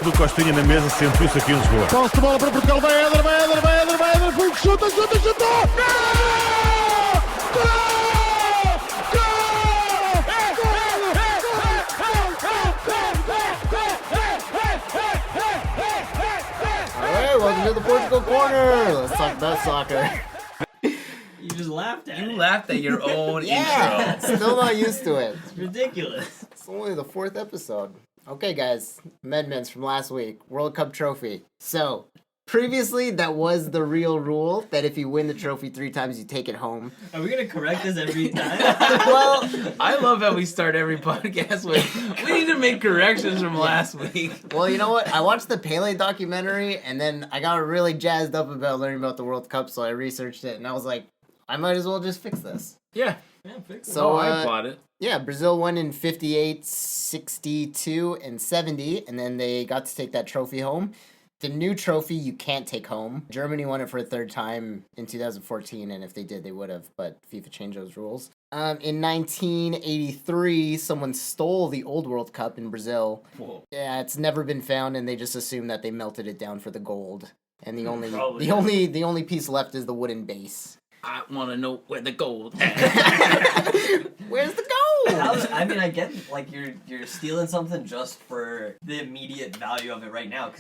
do Costinha na mesa, sentiu-se aqui um jogador. Posse de bola para Portugal, vai Éder, chuta! Alright, welcome to the Portugal Corner. Let's talk about soccer. You just laughed at it. You laughed at your own Yeah, intro. still not used to it. It's ridiculous. It's only the 4th episode. Okay, guys, amendments from last week. World Cup trophy. So, previously, that was the real rule, that if you win the trophy 3 times, you take it home. Are we going to correct this every time? Well, I love how we start every podcast with, we need to make corrections from last week. Well, you know what? I watched the Pele documentary, and then I got really jazzed up about learning about the World Cup, so I researched it, and I was like, I might as well just fix this. Yeah. Yeah, fix it. So, I applaud it. Yeah, Brazil won in 58, 62, and 70, and then they got to take that trophy home. The new trophy you can't take home. Germany won it for a 3rd time in 2014, and if they did, they would have, but FIFA changed those rules. In 1983, someone stole the old World Cup in Brazil. Whoa. Yeah, it's never been found, and they just assume that they melted it down for the gold. And the Probably. only piece left is the wooden base. I want to know where the gold Where's the gold? I mean, I get like you're stealing something just for the immediate value of it right now,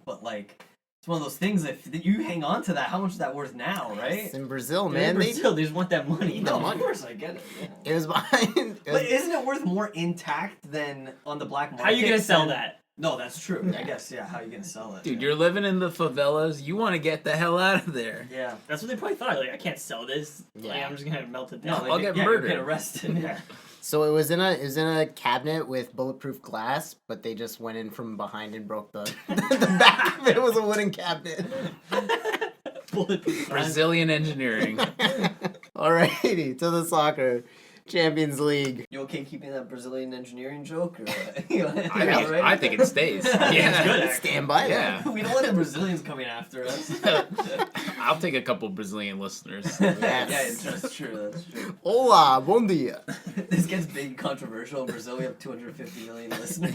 but like it's one of those things. If you hang on to that, how much is that worth now, right? It's in Brazil, They're man. in Brazil, they just want that money. No, money. of course I get it. Yeah. It was behind. But isn't it worth more intact than on the black market? How are you gonna sell that? No, that's true. I guess, yeah. How are you gonna sell it? Dude, you're living in the favelas. You want to get the hell out of there. Yeah. That's what they probably thought. Like, I can't sell this. Like, Yeah. I'm just gonna melt it No, down. I'll get you're murdered. gonna get arrested. Yeah. So it was in a cabinet with bulletproof glass, but they just went in from behind and broke the the back of it. Was a wooden cabinet. Bulletproof glass. Brazilian engineering. Alrighty, to the soccer Champions League. You okay keeping that Brazilian engineering joke? Or I think it stays. Yeah. good. Stand by Yeah. We don't want the Brazilians coming after us. I'll take a couple Brazilian listeners. that. Yeah, Yes. that's true. That's true. Hola, bom dia. This gets big controversial. In Brazil, we have 250 million listeners.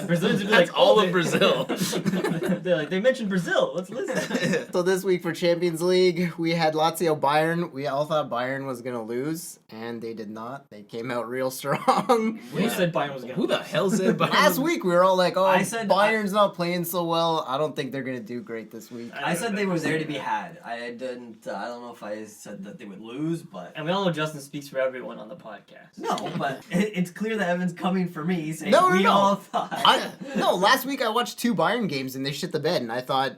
Brazilians would be That's like, all oh, of Brazil. They're like, they mentioned Brazil. Let's listen. So this week for Champions League, we had Lazio Bayern. We all thought Bayern was gonna lose, and they did not. They came out real strong. Who said Bayern was gonna? Who the hell said Bayern? Last week we were all like, "Oh, I said- Bayern's not playing so well. I don't think they're gonna do great this week." I said they were there to be had. I didn't. I don't know if I said that they would lose, but And we all know Justin speaks for everyone on the podcast. no. But it's clear that Evan's coming for me, saying No, we no. all thought. No, last week I watched 2 Bayern games and they shit the bed, and I thought,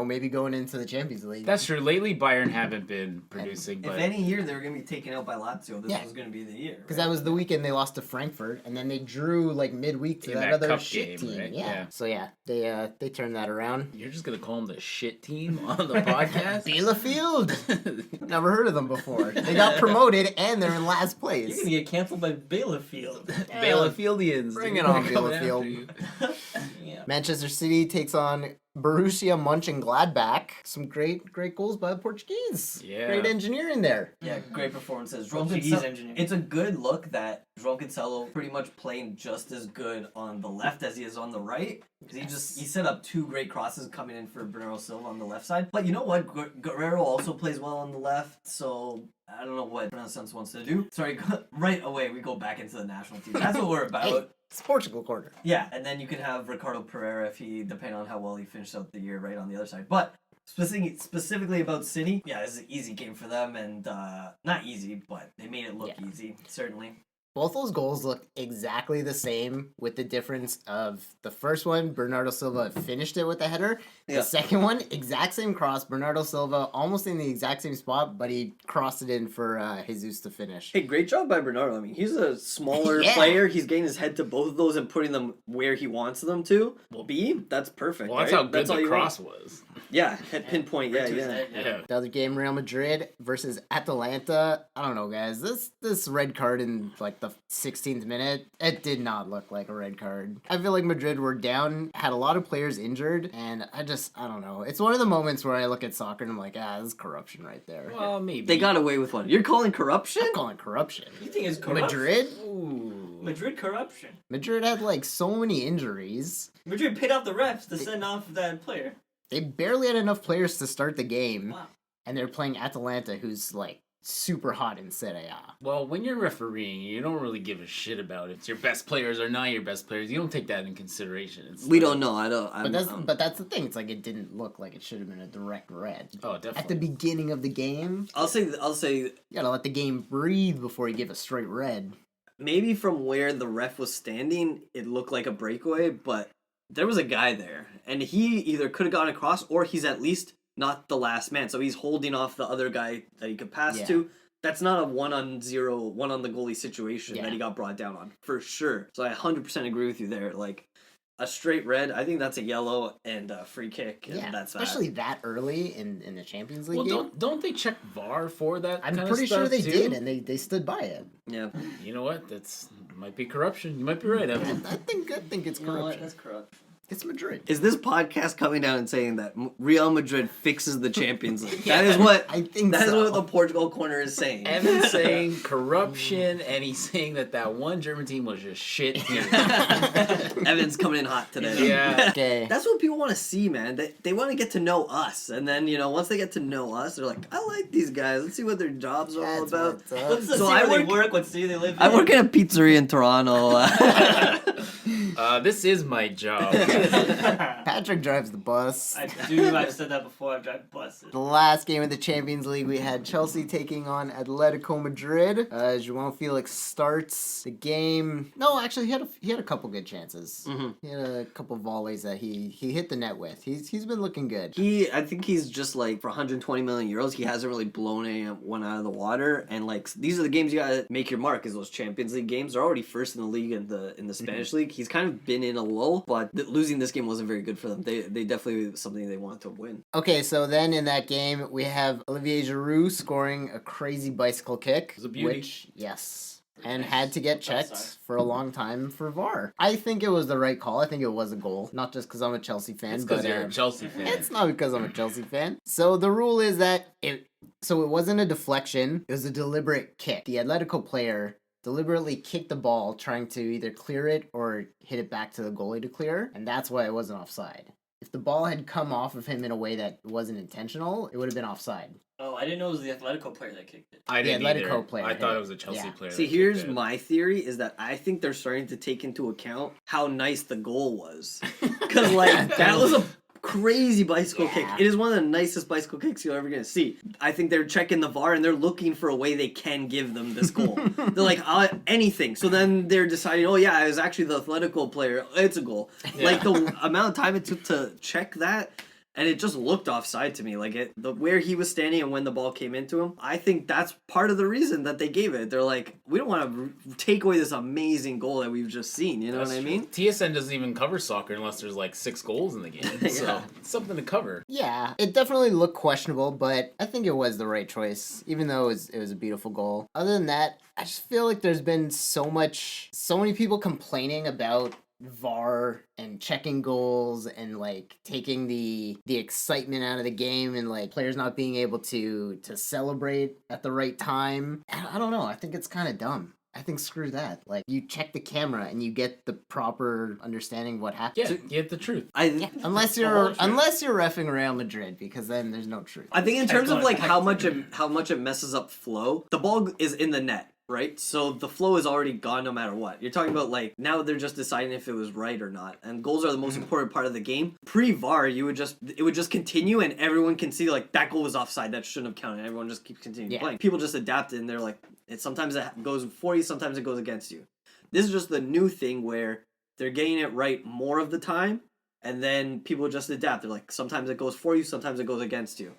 maybe going into the Champions League. That's true. Lately, Bayern haven't been producing, If but any year they were going to be taken out by Lazio, this Yeah. was going to be the year. Because that was the weekend they lost to Frankfurt, and then they drew like midweek to In that that other cup shit game, team. right? Yeah. Yeah. So yeah, they turned that around. you're just gonna call them the shit team on the podcast. Bielefeld. Never heard of them before. They got promoted and they're in last You're place. gonna get canceled by Bielefeld. Bielefeldians. Bring dude. it on, They're coming after Bielefeld. you. Yeah. Manchester City takes on Borussia Monchengladbach. Some great goals by the Portuguese. Yeah. Great engineering there. Yeah, great performances. Portuguese engineer. It's a good look that João Cancelo pretty much playing just as good on the left as he is on the right. Because he set up 2 great crosses coming in for Bernardo Silva on the left side. But you know what? Guerrero also plays well on the left, so I don't know what Renaissance wants to do. Sorry, right away we go back into the national team. That's what we're about. Hey, it's Portugal corner. Yeah, and then you can have Ricardo Pereira if he, depending on how well he finished out the year, right on the other side. But specifically about City, yeah, it's an easy game for them, and not easy, but they made it look easy, certainly. Both those goals looked exactly the same, with the difference of the first one, Bernardo Silva finished it with a header. Yeah. The second one, exact same cross, Bernardo Silva almost in the exact same spot, but he crossed it in for Jesus to finish. Hey, great job by Bernardo. I mean, he's a smaller Yeah. player. He's getting his head to both of those and putting them where he wants them to be. That's perfect. Well, that's right? how good all the you cross want. was. Yeah, at pinpoint. Yeah, Right to his yeah. head, Yeah. The other game, Real Madrid versus Atalanta. I don't know, guys. This red card in like the 16th minute, it did not look like a red card. I feel like Madrid were down, had a lot of players injured, and I don't know. It's one of the moments where I look at soccer and I'm like, this is corruption right there. Well, maybe. They got away with one. You're calling corruption? I'm calling corruption. You think it's corruption? Madrid? Ooh. Madrid corruption. Madrid had like so many injuries. Madrid paid off the refs to send off that player. They barely had enough players to start the game, Wow. and they're playing Atalanta, who's like super hot in Serie A. Well, when you're refereeing, you don't really give a shit about it. It's your best players or not your best players. You don't take that in consideration. It's We like- don't know. I don't. But that's the thing. It's like it didn't look like it should have been a direct red. Oh, At the definitely. beginning of the game, I'll say. you gotta let the game breathe before you give a straight red. Maybe from where the ref was standing, it looked like a breakaway, but there was a guy there, and he either could have gone across or he's at least not the last man. So he's holding off the other guy that he could pass Yeah. to. That's not a 1-on-0, one on the goalie situation Yeah. that he got brought down on, for sure. So I 100% agree with you there. Like, a straight red, I think that's a yellow and a free kick, and Yeah, that's especially that early in the Champions League Well, game. don't they check VAR for that? I'm kind pretty of sure stuff they too? did, and they stood by it. Yeah. You know what? That's might be corruption. You might be right, Evan. I think it's You know what? corruption. That's corruption. It's Madrid. Is this podcast coming down and saying that Real Madrid fixes the Champions League? That is what I think that is so. what the Portugal corner is saying. Evan's saying corruption, and he's saying that one German team was just shit. Evan's coming in hot today. Yeah. Okay. That's what people want to see, man. They want to get to know us, and then once they get to know us, they're like, I like these guys. Let's see what their jobs are all That's about. what's up. Let's So see I where they work- work, what city they live in. I work at a pizzeria in Toronto. This is my job. Patrick drives the bus. I do. I've said that before. I drive buses. The last game of the Champions League, we had Chelsea taking on Atletico Madrid. João Felix starts the game. No, actually, he had a couple good chances. Mhm. He had a couple volleys that he hit the net with. He's been looking good. I think he's just like, for 120 million euros, he hasn't really blown anyone out of the water. And like, these are the games you gotta make your mark. Is those Champions League games? They're already first in the league in the Spanish league. He's kind of been in a lull, but losing this game wasn't very good for them. They definitely something they wanted to win. Okay, so then in that game, we have Olivier Giroud scoring a crazy bicycle kick. was a beauty. Which, yes. And had to get checked Offside. for a long time for VAR. I think it was the right call. I think it was a goal. Not just because I'm a Chelsea fan, It's but because you're a Chelsea fan. it's not because I'm a Chelsea fan. So the rule is that it wasn't a deflection. It was a deliberate kick. The Atletico player deliberately kicked the ball, trying to either clear it or hit it back to the goalie to clear, and that's why it wasn't offside. If the ball had come off of him in a way that wasn't intentional, it would have been offside. Oh, I didn't know it was the Atletico player that kicked it. I didn't Atletico either. player I hit thought it. it was a Chelsea Yeah. player. See, that here's kicked it. my theory: is that I think they're starting to take into account how nice the goal was, because like that was a crazy bicycle Yeah. kick. It is one of the nicest bicycle kicks you're ever gonna see. I think they're checking the VAR and they're looking for a way they can give them this goal. They're like, anything. So then they're deciding, oh yeah, it was actually the Atletico player. It's a goal. Like the amount of time it took to check that. And it just looked offside to me, like where he was standing and when the ball came into him. I think that's part of the reason that they gave it. They're like, we don't want to take away this amazing goal that we've just seen. You know That's what I true. mean? TSN doesn't even cover soccer unless there's like 6 goals in the game. So Yeah. it's something to cover. Yeah, it definitely looked questionable, but I think it was the right choice, even though it was a beautiful goal. Other than that, I just feel like there's been so many people complaining about VAR and checking goals and like taking the excitement out of the game and like players not being able to celebrate at the right time. I don't know. I think it's kind of dumb. I think screw that. Like you check the camera and you get the proper understanding of what happened. Yeah, get the truth. Unless you're reffing Real Madrid, because then there's no truth. I think in terms of like how much Technically. it messes up flow, the ball is in the net, right? So the flow is already gone no matter what. You're talking about like now they're just deciding if it was right or not. And goals are the most important part of the game. Pre-VAR, it would just continue and everyone can see like that goal was offside, that shouldn't have counted. Everyone just keeps continuing playing. People just adapted and they're like, sometimes it goes for you, sometimes it goes against you. This is just the new thing where they're getting it right more of the time, and then people just adapt. They're like, sometimes it goes for you, sometimes it goes against you.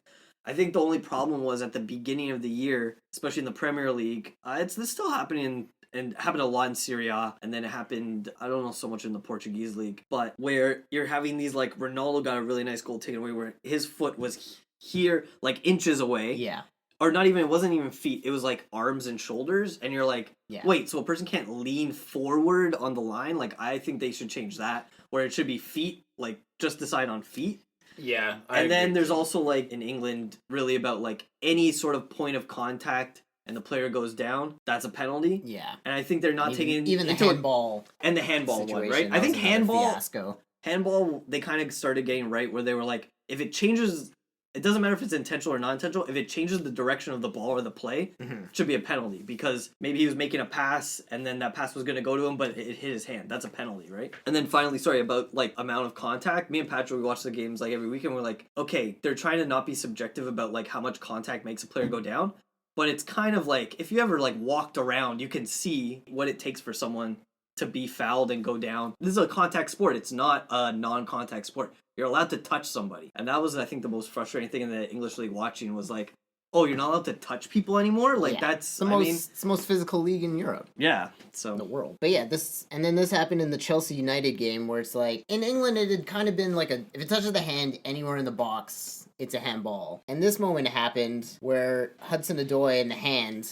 I think the only problem was at the beginning of the year, especially in the Premier League, it's still happening and it happened a lot in Serie A, and then it happened, I don't know so much in the Portuguese league, but where you're having these, like, Ronaldo got a really nice goal taken away where his foot was here, like, inches away. Yeah. Or not even, it wasn't even feet, it was like arms and shoulders, and you're like, Yeah. wait, so a person can't lean forward on the line? Like, I think they should change that, where it should be feet, like, just decide on feet. Yeah. And then there's also, like, in England, really about, like, any sort of point of contact and the player goes down, that's a penalty. Yeah. And I think they're not taking even the into handball and the handball one, situation, right? that I think was another fiasco. handball, they kind of started getting right where they were like, if it changes, it doesn't matter if it's intentional or non-intentional, if it changes the direction of the ball or the play, it should be a penalty, because maybe he was making a pass and then that pass was going to go to him, but it hit his hand. That's a penalty, right? And then finally, sorry, about like amount of contact, me and Patrick, we watch the games like every weekend, we're like, okay, they're trying to not be subjective about like how much contact makes a player go down, but it's kind of like, if you ever like walked around, you can see what it takes for someone to be fouled and go down. This is a contact sport. It's not a non-contact sport. You're allowed to touch somebody. And that was, I think, the most frustrating thing in the English league watching was like, oh, you're not allowed to touch people anymore? Like, Yeah. that's, It's the most physical league in Europe. yeah. In the So, world. But yeah, this happened in the Chelsea United game where it's like, in England it had kind of been like if it touches the hand anywhere in the box, it's a handball. And this moment happened where Hudson-Odoi in the hand,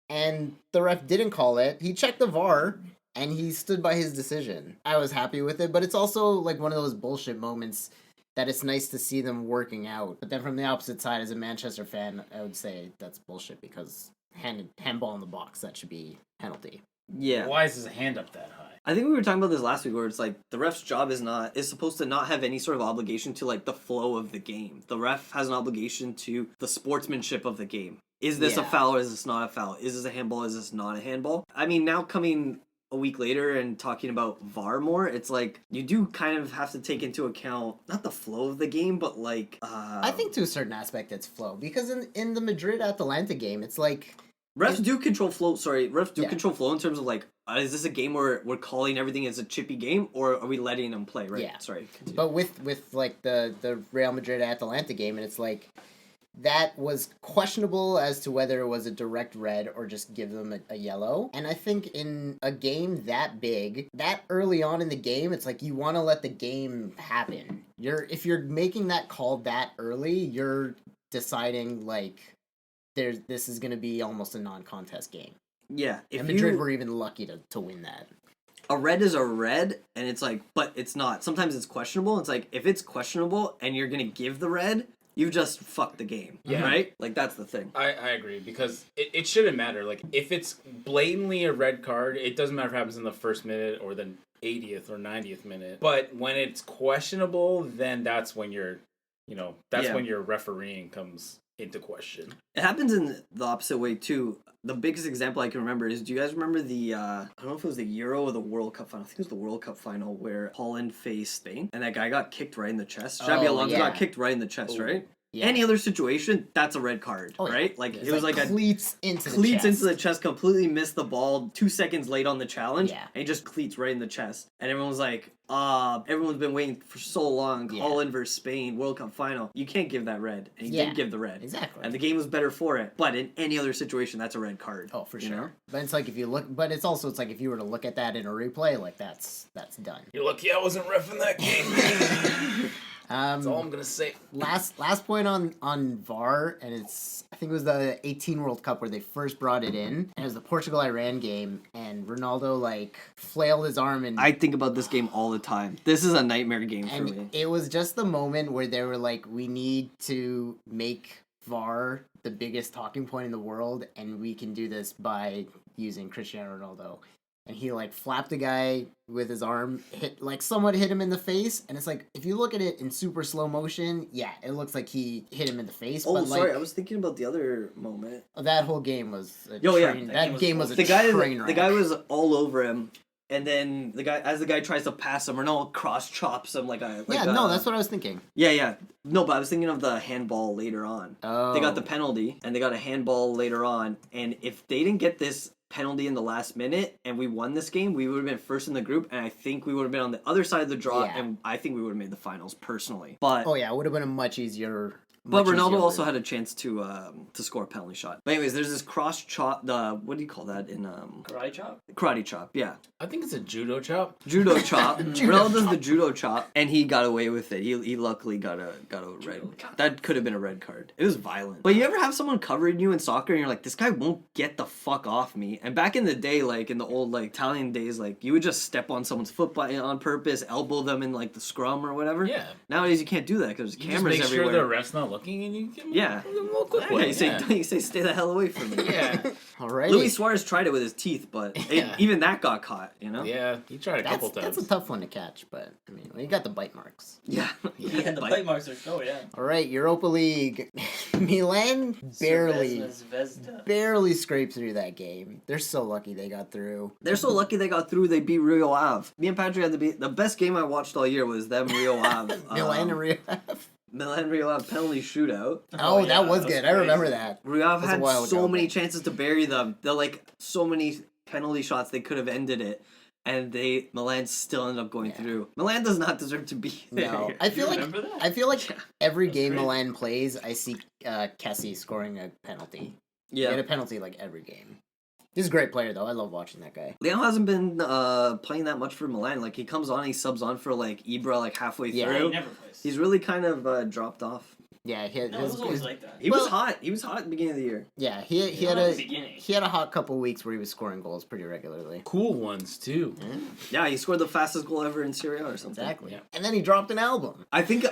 and the ref didn't call it. He checked the VAR, and he stood by his decision. I was happy with it, but it's also like one of those bullshit moments that it's nice to see them working out. But then from the opposite side, as a Manchester fan, I would say that's bullshit because handball in the box, that should be penalty. yeah. Why is his hand up that high? I think we were talking about this last week where it's like the ref's job is supposed to not have any sort of obligation to like the flow of the game. The ref has an obligation to the sportsmanship of the game. Is this a Yeah. foul or is this not a foul? Is this a handball? Is this not a handball? I mean, now coming a week later and talking about VAR more, it's like you do kind of have to take into account not the flow of the game, but like I think to a certain aspect it's flow, because in the Madrid-Atalanta game, it's like... refs do control flow. Sorry, refs do Yeah. control flow in terms of like, is this a game where we're calling everything as a chippy game, or are we letting them play? Right. Yeah. Sorry. Continue. But with like the Real Madrid-Atalanta game, and it's like that was questionable as to whether it was a direct red or just give them a yellow. And I think in a game that big, that early on in the game, it's like you want to let the game happen. If you're making that call that early, you're deciding like this is going to be almost a non-contest game. Yeah. And Madrid were even lucky to win that. A red is a red, and it's like, but it's not. Sometimes it's questionable. It's like, if it's questionable and you're going to give the red, you've just fucked the game. Yeah. Right? Like, that's the thing. I agree, because it shouldn't matter. Like, if it's blatantly a red card, it doesn't matter if it happens in the first minute or the 80th or 90th minute. But when it's questionable, then that's when when your refereeing comes into question. It happens in the opposite way, too. The biggest example I can remember is, do you guys remember the, I don't know if it was the Euro or the World Cup final. I think it was the World Cup final where Holland faced Spain, and that guy got kicked right in the chest. Xabi Alonso got kicked right in the chest, right? Yeah. Any other situation, that's a red card, right? Like, It's it was like a cleats into the chest, completely missed the ball 2 seconds late on the challenge, Yeah. and he just cleats right in the chest. And everyone was like, everyone's been waiting for so long. Yeah. Holland versus Spain, World Cup final. You can't give that red. And he did give the red. Exactly. And the game was better for it. But in any other situation, that's a red card. Oh, for you sure. know? But it's like if you look, but it's also like if you were to look at that in a replay, like that's done. You're lucky I wasn't reffing that game. That's all I'm going to say. Last point on VAR, and I think it was the 18 World Cup where they first brought it in, and it was the Portugal-Iran game, and Ronaldo like flailed his arm, and I think about this game all the time. This is a nightmare game for me. and it was just the moment where they were like, we need to make VAR the biggest talking point in the world, and we can do this by using Cristiano Ronaldo. And he like flapped a guy with his arm, somewhat hit him in the face, and it's like if you look at it in super slow motion, yeah, it looks like he hit him in the face. Oh, but sorry, I was thinking about the other moment. That whole game was a yeah, train. That game was a the guy, train wreck. The guy was all over him, and then as the guy tries to pass him, Ronaldo cross chops him that's what I was thinking. Yeah. No, but I was thinking of the handball later on. Oh, They got the penalty, and they got a handball later on, and if they didn't get this penalty in the last minute and we won this game, we would have been first in the group, and I think we would have been on the other side of the draw, Yeah. and I think we would have made the finals personally. But oh yeah, it would have been a much easier But much Ronaldo easier also route. had a chance to score a penalty shot. But anyways, there's this cross chop. What do you call that in Karate chop? karate chop? Yeah, I think it's a judo chop. judo chop. Ronaldo does the judo chop, and he got away with it. He luckily got a red. That could have been a red card. It was violent. But you ever have someone covering you in soccer, and you're like, this guy won't get the fuck off me. And back in the day, like in the old like Italian days, like you would just step on someone's foot on purpose, elbow them in like the scrum or whatever. Yeah. Nowadays you can't do that because there's You cameras just make everywhere. sure the ref's not looking, and you give him, Yeah. give him a little quick Yeah, one. you say stay the hell away from me. Yeah. Alrighty. Luis Suarez tried it with his teeth, but Yeah. even that got caught, you know? Yeah, he tried a couple times. That's a tough one to catch, but I mean, you got the bite marks. Yeah. He had the bite marks to show, yeah. All right, Europa League. Milan barely scraped through that game. They're so lucky they got through. They're so lucky they got through, they beat Rio Ave. Me and Patrick had to be... The best game I watched all year was them Rio Ave. Milan and Rio. Milan Rio Ave penalty shootout. Oh, yeah, that was that was good. I remember crazy. that. Rio Ave That was a had while so ago, many but- chances to bury them. They're like, so many penalty shots they could have ended it. And Milan still ended up going through. Milan does not deserve to be there. No, I feel like remember that? every That's game great. Milan plays, I see Kessie scoring a penalty. He had Yeah. a penalty like every game. He's a great player though. I love watching that guy. Leon hasn't been playing that much for Milan. Like, he comes on, he subs on for, like, Ibra, like, halfway Yeah. Yeah, he through. never plays. He's really kind of dropped off. Yeah, No, it was always like that. He was Well- hot. He was hot at the beginning of the year. yeah, he Not had at a the beginning. he had a hot couple weeks where he was scoring goals pretty regularly. Cool ones, too. Yeah, he scored the fastest goal ever in Serie A or something. Exactly. Yeah. And then he dropped an album. I think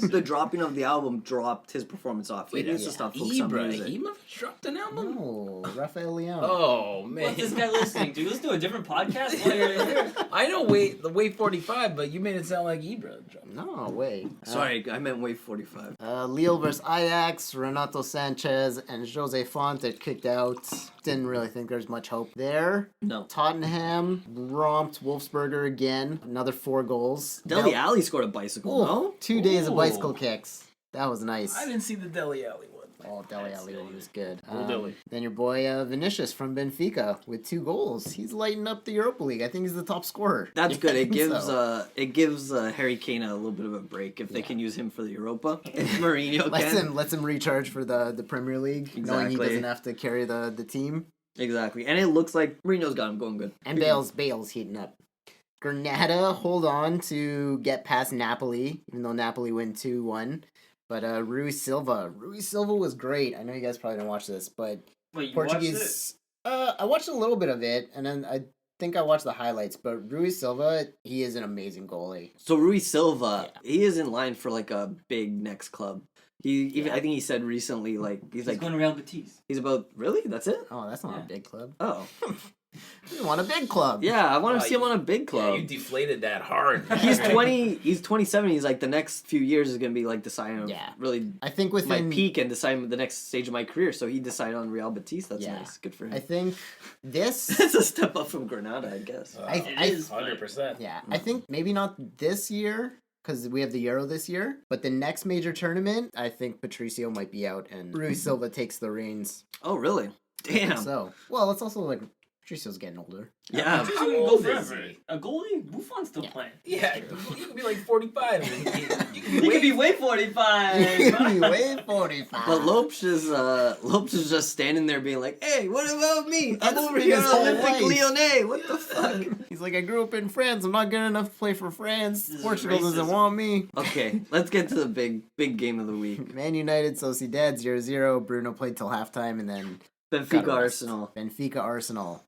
the dropping of the album dropped his performance off. He needs to stop focusing on Ibra, music. he must have dropped an album. Oh, Rafael Leon. Oh, man. What's this guy listening to? Let's do a different podcast while you're here. I know Wave 45, but you made it sound like Ibra dropped. No, wait. Sorry, I meant wave 45. Lille versus Ajax, Renato Sanchez and Jose Fonte kicked out. Didn't really think there's much hope there. No. Tottenham romped Wolfsburger again. Another 4 goals. Deli Alley scored a bicycle, Ooh, no? 2 days of Ooh. bicycle kicks. That was nice. I didn't see the Deli Alley one. Oh, Dele Alli was good. Old Dele. Then your boy Vinicius from Benfica with 2 goals. He's lighting up the Europa League. I think he's the top scorer. That's You good. It think gives Harry Kane a little bit of a break if they can use him for the Europa. If Mourinho can. Lets him recharge for the Premier League, knowing he Exactly. doesn't have to carry the team. Exactly. And it looks like Mourinho's got him going good. And Bale's heating up. Granada hold on to get past Napoli, even though Napoli win 2-1. But Rui Silva was great. I know you guys probably didn't watch this, but Wait, you Portuguese. I watched a little bit of it, and then I think I watched the highlights. But Rui Silva, he is an amazing goalie. So Rui Silva, he is in line for like a big next club. I think he said recently, like He's like going to Real Betis. he's about really. That's it. Oh, that's not a Yeah. big club. Oh, You want a big club? yeah. I want to Oh, see him on a big Yeah, club. you deflated that hard. He's 20. He's 27. He's like the next few years is gonna be like deciding of Yeah. really I think my within peak and deciding the next stage of my career. So he decided on Real Betis. That's Yeah. nice. Good for him. I think this. It's a step up from Granada, I guess. I It is, but 100%. Yeah, I think maybe not this year because we have the Euro this year, but the next major tournament, I think Patricio might be out and Rui Silva takes the reins. Oh, really? Damn. So, well, it's also like Patricio's getting older. Yeah. He's How gonna go old is forever. he? A goalie? Buffon's still playing. Yeah, you could be like 45. You could He be could way be way 45. Anyway, 45. But Lopes is just standing there being like, "Hey, what about me? I'm That's over been here his at whole Olympic life. Lyonnais. What the fuck?" He's like, I grew up in France. I'm not good enough to play for France. This is Portugal doesn't racism. want me. Okay, let's get to the big game of the week. Man United, Sociedad 0-0. Bruno played till halftime, and then Benfica got a rest. Arsenal. Benfica Arsenal.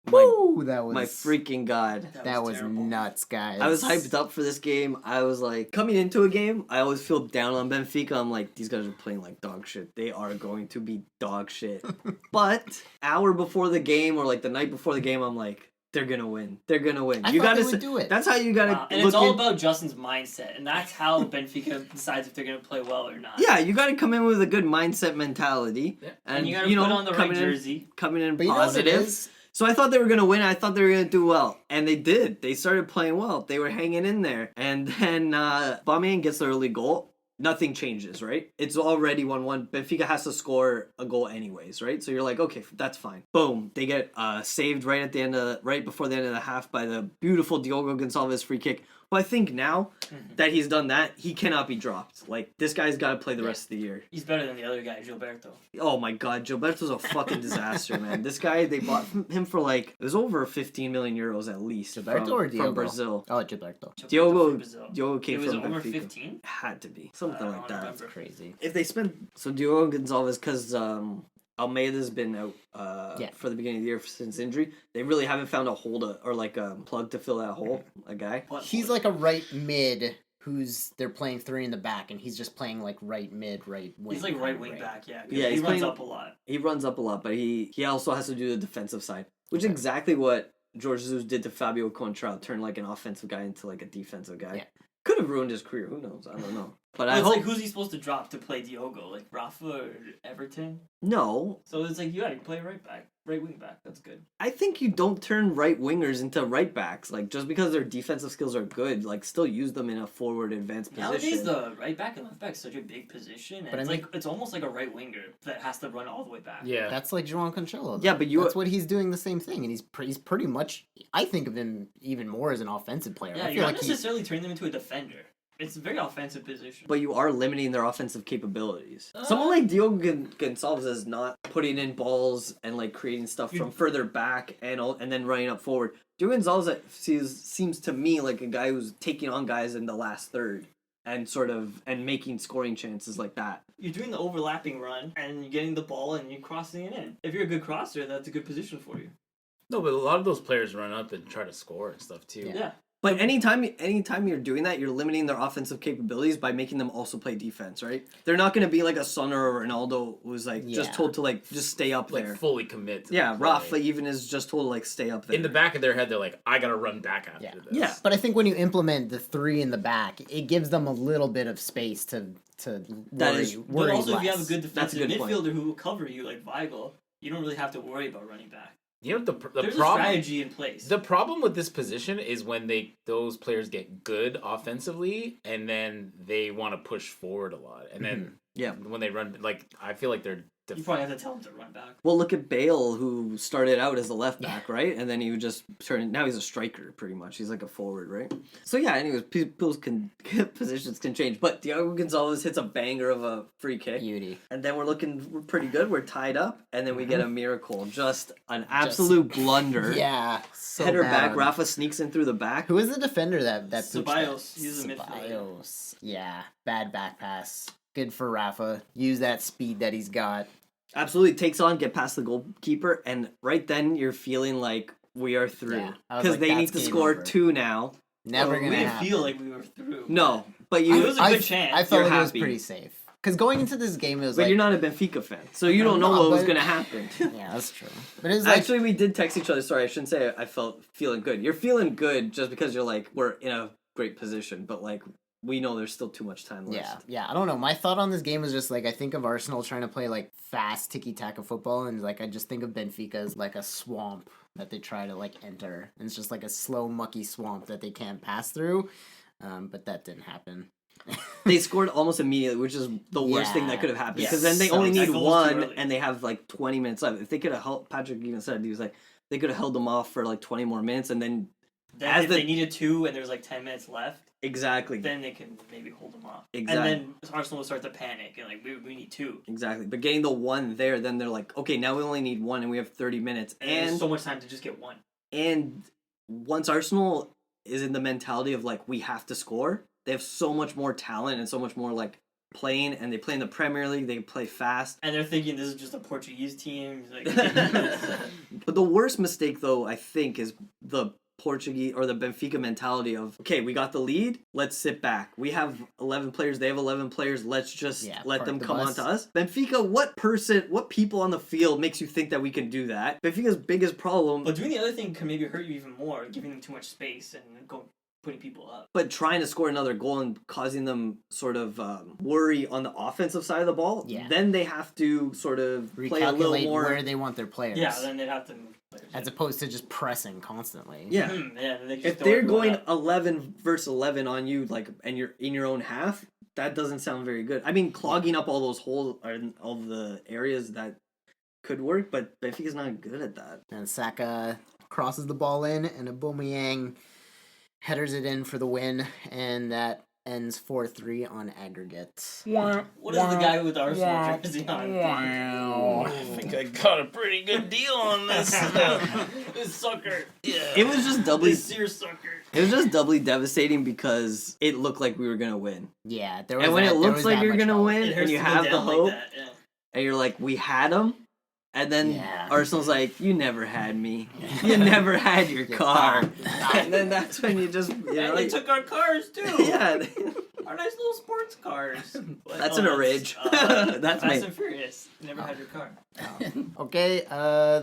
My, Woo! That was my freaking god. that was terrible. nuts, guys. I was hyped up for this game. I was like, coming into a game, I always feel down on Benfica. I'm like, these guys are playing like dog shit. They are going to be dog shit. But hour before the game or like the night before the game, I'm like, they're gonna win. They're gonna win. I you thought gotta they would do it. That's how you gotta Wow. And look it's all in- about Justin's mindset, and that's how Benfica decides if they're going to play well or not. Yeah, you gotta come in with a good mindset mentality. Yeah. And you got to put on the right coming in- jersey. coming in But you know what it positive. is? So I thought they were going to win. I thought they were going to do well. And they did. They started playing well. They were hanging in there. And then Aubameyang gets the early goal. Nothing changes, right? It's already 1-1. Benfica has to score a goal anyways, right? So you're like, okay, that's fine. Boom. They get saved right before the end of the half by the beautiful Diogo Gonçalves free kick. But I think now that he's done that, he cannot be dropped. Like, this guy's got to play the rest of the year. He's better than the other guy, Gilberto. Oh my god, Gilberto's a fucking disaster, man. This guy, they bought him for like, it was over 15 million euros at least. Gilberto or Diogo? From Brazil. Oh, Gilberto. Diogo It came was from over Benfica. 15? Had to be. Something I like don't that. remember. Crazy. If they spend... So Diogo Gonçalves, because Almeida's been out for the beginning of the year since injury, they really haven't found a hole to, or like a plug to fill that hole, a guy. He's like a right mid they're playing three in the back, and he's just playing like right mid, right wing. He's like right wing back, yeah. Yeah, he he's runs playing- up a lot. He runs up a lot, but he also has to do the defensive side, which is exactly what Jorge Jesus did to Fabio Contral, turn like an offensive guy into like a defensive guy. Yeah. Could have ruined his career. Who knows? I don't know. But Well, I it's hope like, who's he supposed to drop to play Diogo? Like Rafa or Everton? no. So it's like, you play right back, right wing back. That's good. I think you don't turn right wingers into right backs. Like, just because their defensive skills are good, like, still use them in a forward advanced position. Nowadays, the right back and left back is such a big position, and But I it's mean- like it's almost like a right winger that has to run all the way back. Yeah. That's like João Cancelo. Yeah, but that's what he's doing the same thing, and he's pretty much. I think of him even more as an offensive player. Yeah, I you're feel not like necessarily turning them into a defender. It's a very offensive position. But you are limiting their offensive capabilities. Someone like Diogo Gonçalves is not putting in balls and like creating stuff from further back and then running up forward. Diogo Gonçalves seems to me like a guy who's taking on guys in the last third and and making scoring chances like that. You're doing the overlapping run, and you're getting the ball, and you're crossing it in. If you're a good crosser, that's a good position for you. No, but a lot of those players run up and try to score and stuff too. Yeah. But anytime you're doing that, you're limiting their offensive capabilities by making them also play defense, right? They're not going to be like a Son or a Ronaldo who's like just told to like just stay up Like there. fully commit to Yeah, the play. Rafa even is just told to like stay up there. In the back of their head, they're like, I gotta run back after this. Yeah. But I think when you implement the three in the back, it gives them a little bit of space to worry. But also, if you less. have a good That's a defensive good point. midfielder who will cover you, like Weigl, you don't really have to worry about running back. You know the There's a problem. strategy in place. The problem with this position is when those players get good offensively, and then they want to push forward a lot, and then Yeah. when they run, like I feel like they're. You probably have to tell him to run back. Well, look at Bale, who started out as a left back, right? And then he would just turn. Now he's a striker, pretty much. He's like a forward, right? So yeah. Anyways, people's positions can change, but Diogo Gonçalves hits a banger of a free kick, Beauty. and then we're pretty good. We're tied up, and then we get a miracle, just an absolute blunder. Yeah. So Header bad. back. Rafa sneaks in through the back. Who is the defender that pooched Ceballos. that? He's a midfielder. Ceballos. Yeah. Bad back pass. Good for Rafa. Use that speed that he's got. Absolutely takes on, get past the goalkeeper, and right then you're feeling like we are through Yeah, I was because like, they need that's to game score over. 2 now. Never We gonna didn't happen. feel like we were through. No, but It you. was a good chance. I felt You're like it was happy. pretty safe. Because going into this game, it was But like... you're not a Benfica fan, so you don't know No, what was but- gonna happen. Yeah, that's true. But it was like... Actually, we did text each other. Sorry, I shouldn't say I felt feeling good. You're feeling good just because you're like we're in a great position, but like we know there's still too much time left. Yeah, I don't know. My thought on this game was just like I think of Arsenal trying to play like fast tiki-taka football, and like I just think of Benfica as like a swamp that they try to like enter, and it's just like a slow, mucky swamp that they can't pass through. But that didn't happen. They scored almost immediately, which is the worst thing that Yeah. could have happened. Yeah. Because then they So only that need goal was too one, early. and they have like 20 minutes left. If they could have held, Patrick even said he was like they could have held them off for like 20 more minutes, and then Then As if the- they needed 2 and there was like 10 minutes left, exactly. then they can maybe hold them off. Exactly. And then Arsenal will start to panic and like we need 2. Exactly. But getting the one there, then they're like, okay, now we only need one and we have 30 minutes. And there's And so much time to just get 1. and once Arsenal is in the mentality of like we have to score, they have so much more talent and so much more like playing, and they play in the Premier League, they play fast. And they're thinking this is just a Portuguese team. Like, But the worst mistake though, I think, is the Portuguese or the Benfica mentality of, okay, we got the lead, let's sit back. We have 11 players, they have 11 players, let's just let park them the come on bus. to us. Benfica, what people on the field makes you think that we can do that? Benfica's biggest problem, but doing the other thing can maybe hurt you even more, giving them too much space and putting people up. but trying to score another goal and causing them sort of worry on the offensive side of the ball, Yeah. then they have to sort of play a little Recalculate more. where they want their players. Yeah, then they'd have to move players. as opposed to just pressing constantly. Yeah. Yeah, then they just If throw they're everyone going up. 11 versus 11 on you, like, and you're in your own half, that doesn't sound very good. I mean, clogging up all those holes and all the areas that could work, but Benfica's not good at that. And Saka crosses the ball in, and Aubameyang headers it in for the win, and that ends 4-3 on aggregate. What is the guy with Arsenal jersey on? I think I got a pretty good deal on this. This sucker. It was just doubly. This seer sucker. It was just doubly devastating because it looked like we were gonna win. Yeah, there was And when that, it there looks was like that you're much gonna hope. win, It hurts and you to go have the down hope, like that. Yeah. and you're like, we had them, and then Yeah. Arsenal's like, you never had me. You never had your car. Stop. And then that's when you just, And know, they like, took our cars too. yeah, Our nice little sports cars. But, that's an Ridge. That's Fast my. and Furious. Never had your car. Okay,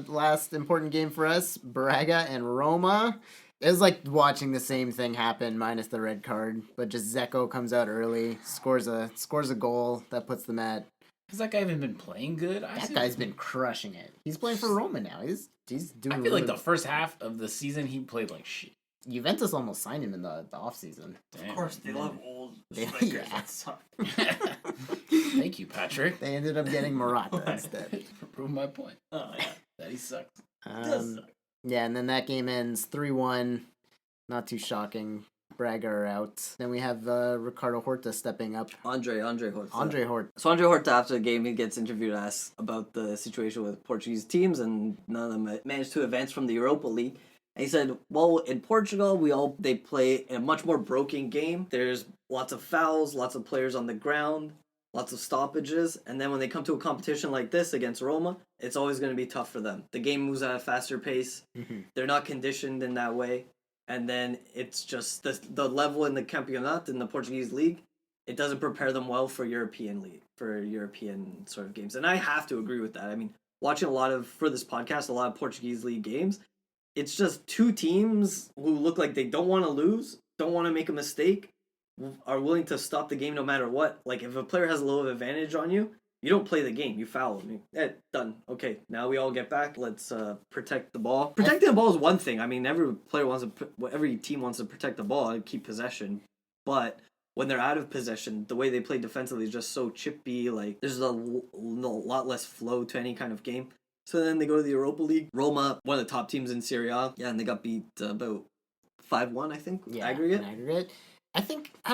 last important game for us, Braga and Roma. It was like watching the same thing happen minus the red card, but just Zeko comes out early, scores a goal that puts them at. Has that guy even been playing good? That guy's been crushing it. He's playing for Roma now. He's doing. I feel like really- the first half of the season he played like shit. Juventus almost signed him in the offseason. Damn. Of course, they love old Yeah. strikers that suck. Thank you, Patrick. They ended up getting Morata instead. Prove my point. Oh, yeah. That he sucks. Does suck. Yeah, and then that game ends 3-1. Not too shocking. Braga are out. Then we have Ricardo Horta stepping up. Andre Horta. Andre Horta. So Andre Horta, after the game, he gets interviewed, asked about the situation with Portuguese teams, and none of them managed to advance from the Europa League. And he said, well, in Portugal, they play a much more broken game. There's lots of fouls, lots of players on the ground, lots of stoppages, and then when they come to a competition like this against Roma, it's always going to be tough for them. The game moves at a faster pace. Mhm. They're not conditioned in that way. And then it's just the level in the Campeonato, in the Portuguese league, it doesn't prepare them well for European league, for European sort of games. And I have to agree with that. I mean, watching for this podcast, a lot of Portuguese league games, it's just two teams who look like they don't want to lose, don't want to make a mistake, are willing to stop the game no matter what. Like, if a player has a little advantage on you, you don't play the game. You foul him. Done. Okay, now we all get back. Let's protect the ball. Protecting the ball is one thing. I mean, every team wants to protect the ball and keep possession. But when they're out of possession, the way they play defensively is just so chippy. Like, there's a lot less flow to any kind of game. So then they go to the Europa League. Roma, one of the top teams in Serie A. Yeah, and they got beat about 5-1, I think, aggregate. In aggregate. I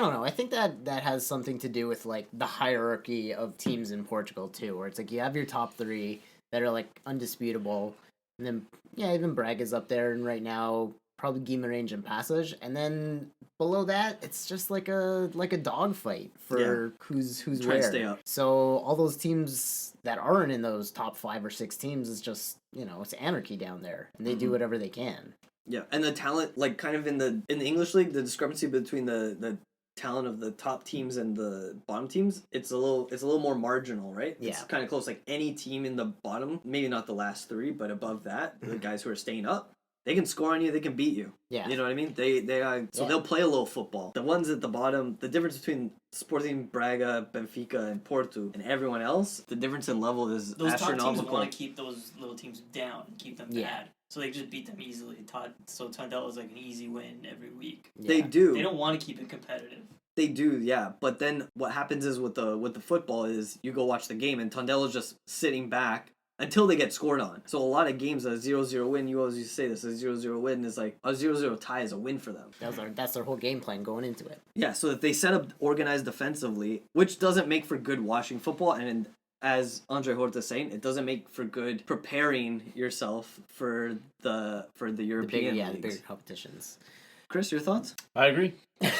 don't know. I think that has something to do with like the hierarchy of teams in Portugal too, where it's like you have your top three that are like undisputable, and then even Braga's up there, and right now probably Guimarães and Passage, and then below that it's just like a dogfight for who's Trying where. to stay up. So all those teams that aren't in those top 5 or 6 teams is just it's anarchy down there, and they do whatever they can. Yeah, and the talent, like, kind of in the English league, the discrepancy between the talent of the top teams and the bottom teams, it's a little more marginal, right? Yeah. It's kind of close. Like, any team in the bottom, maybe not the last 3, but above that, the guys who are staying up, they can score on you, they can beat you. Yeah. You know what I mean? They'll play a little football. The ones at the bottom, the difference between Sporting Braga, Benfica, and Porto, and everyone else, the difference in level is Those top teams astronomical. want to keep those little teams down and keep them bad. So they just beat them easily. So Tondela is like an easy win every week. They do. They don't want to keep it competitive. They do, yeah. But then what happens is with the football is you go watch the game and Tondela's just sitting back until they get scored on. So a lot of games, a 0-0 win, you always used to say this, a 0-0 win is like, a 0-0 tie is a win for them. That's their whole game plan going into it. Yeah, so if they set up organized defensively, which doesn't make for good watching football, and as Andre Horta is saying, it doesn't make for good preparing yourself for the European the leagues. bigger competitions. Chris, your thoughts? I agree. Keep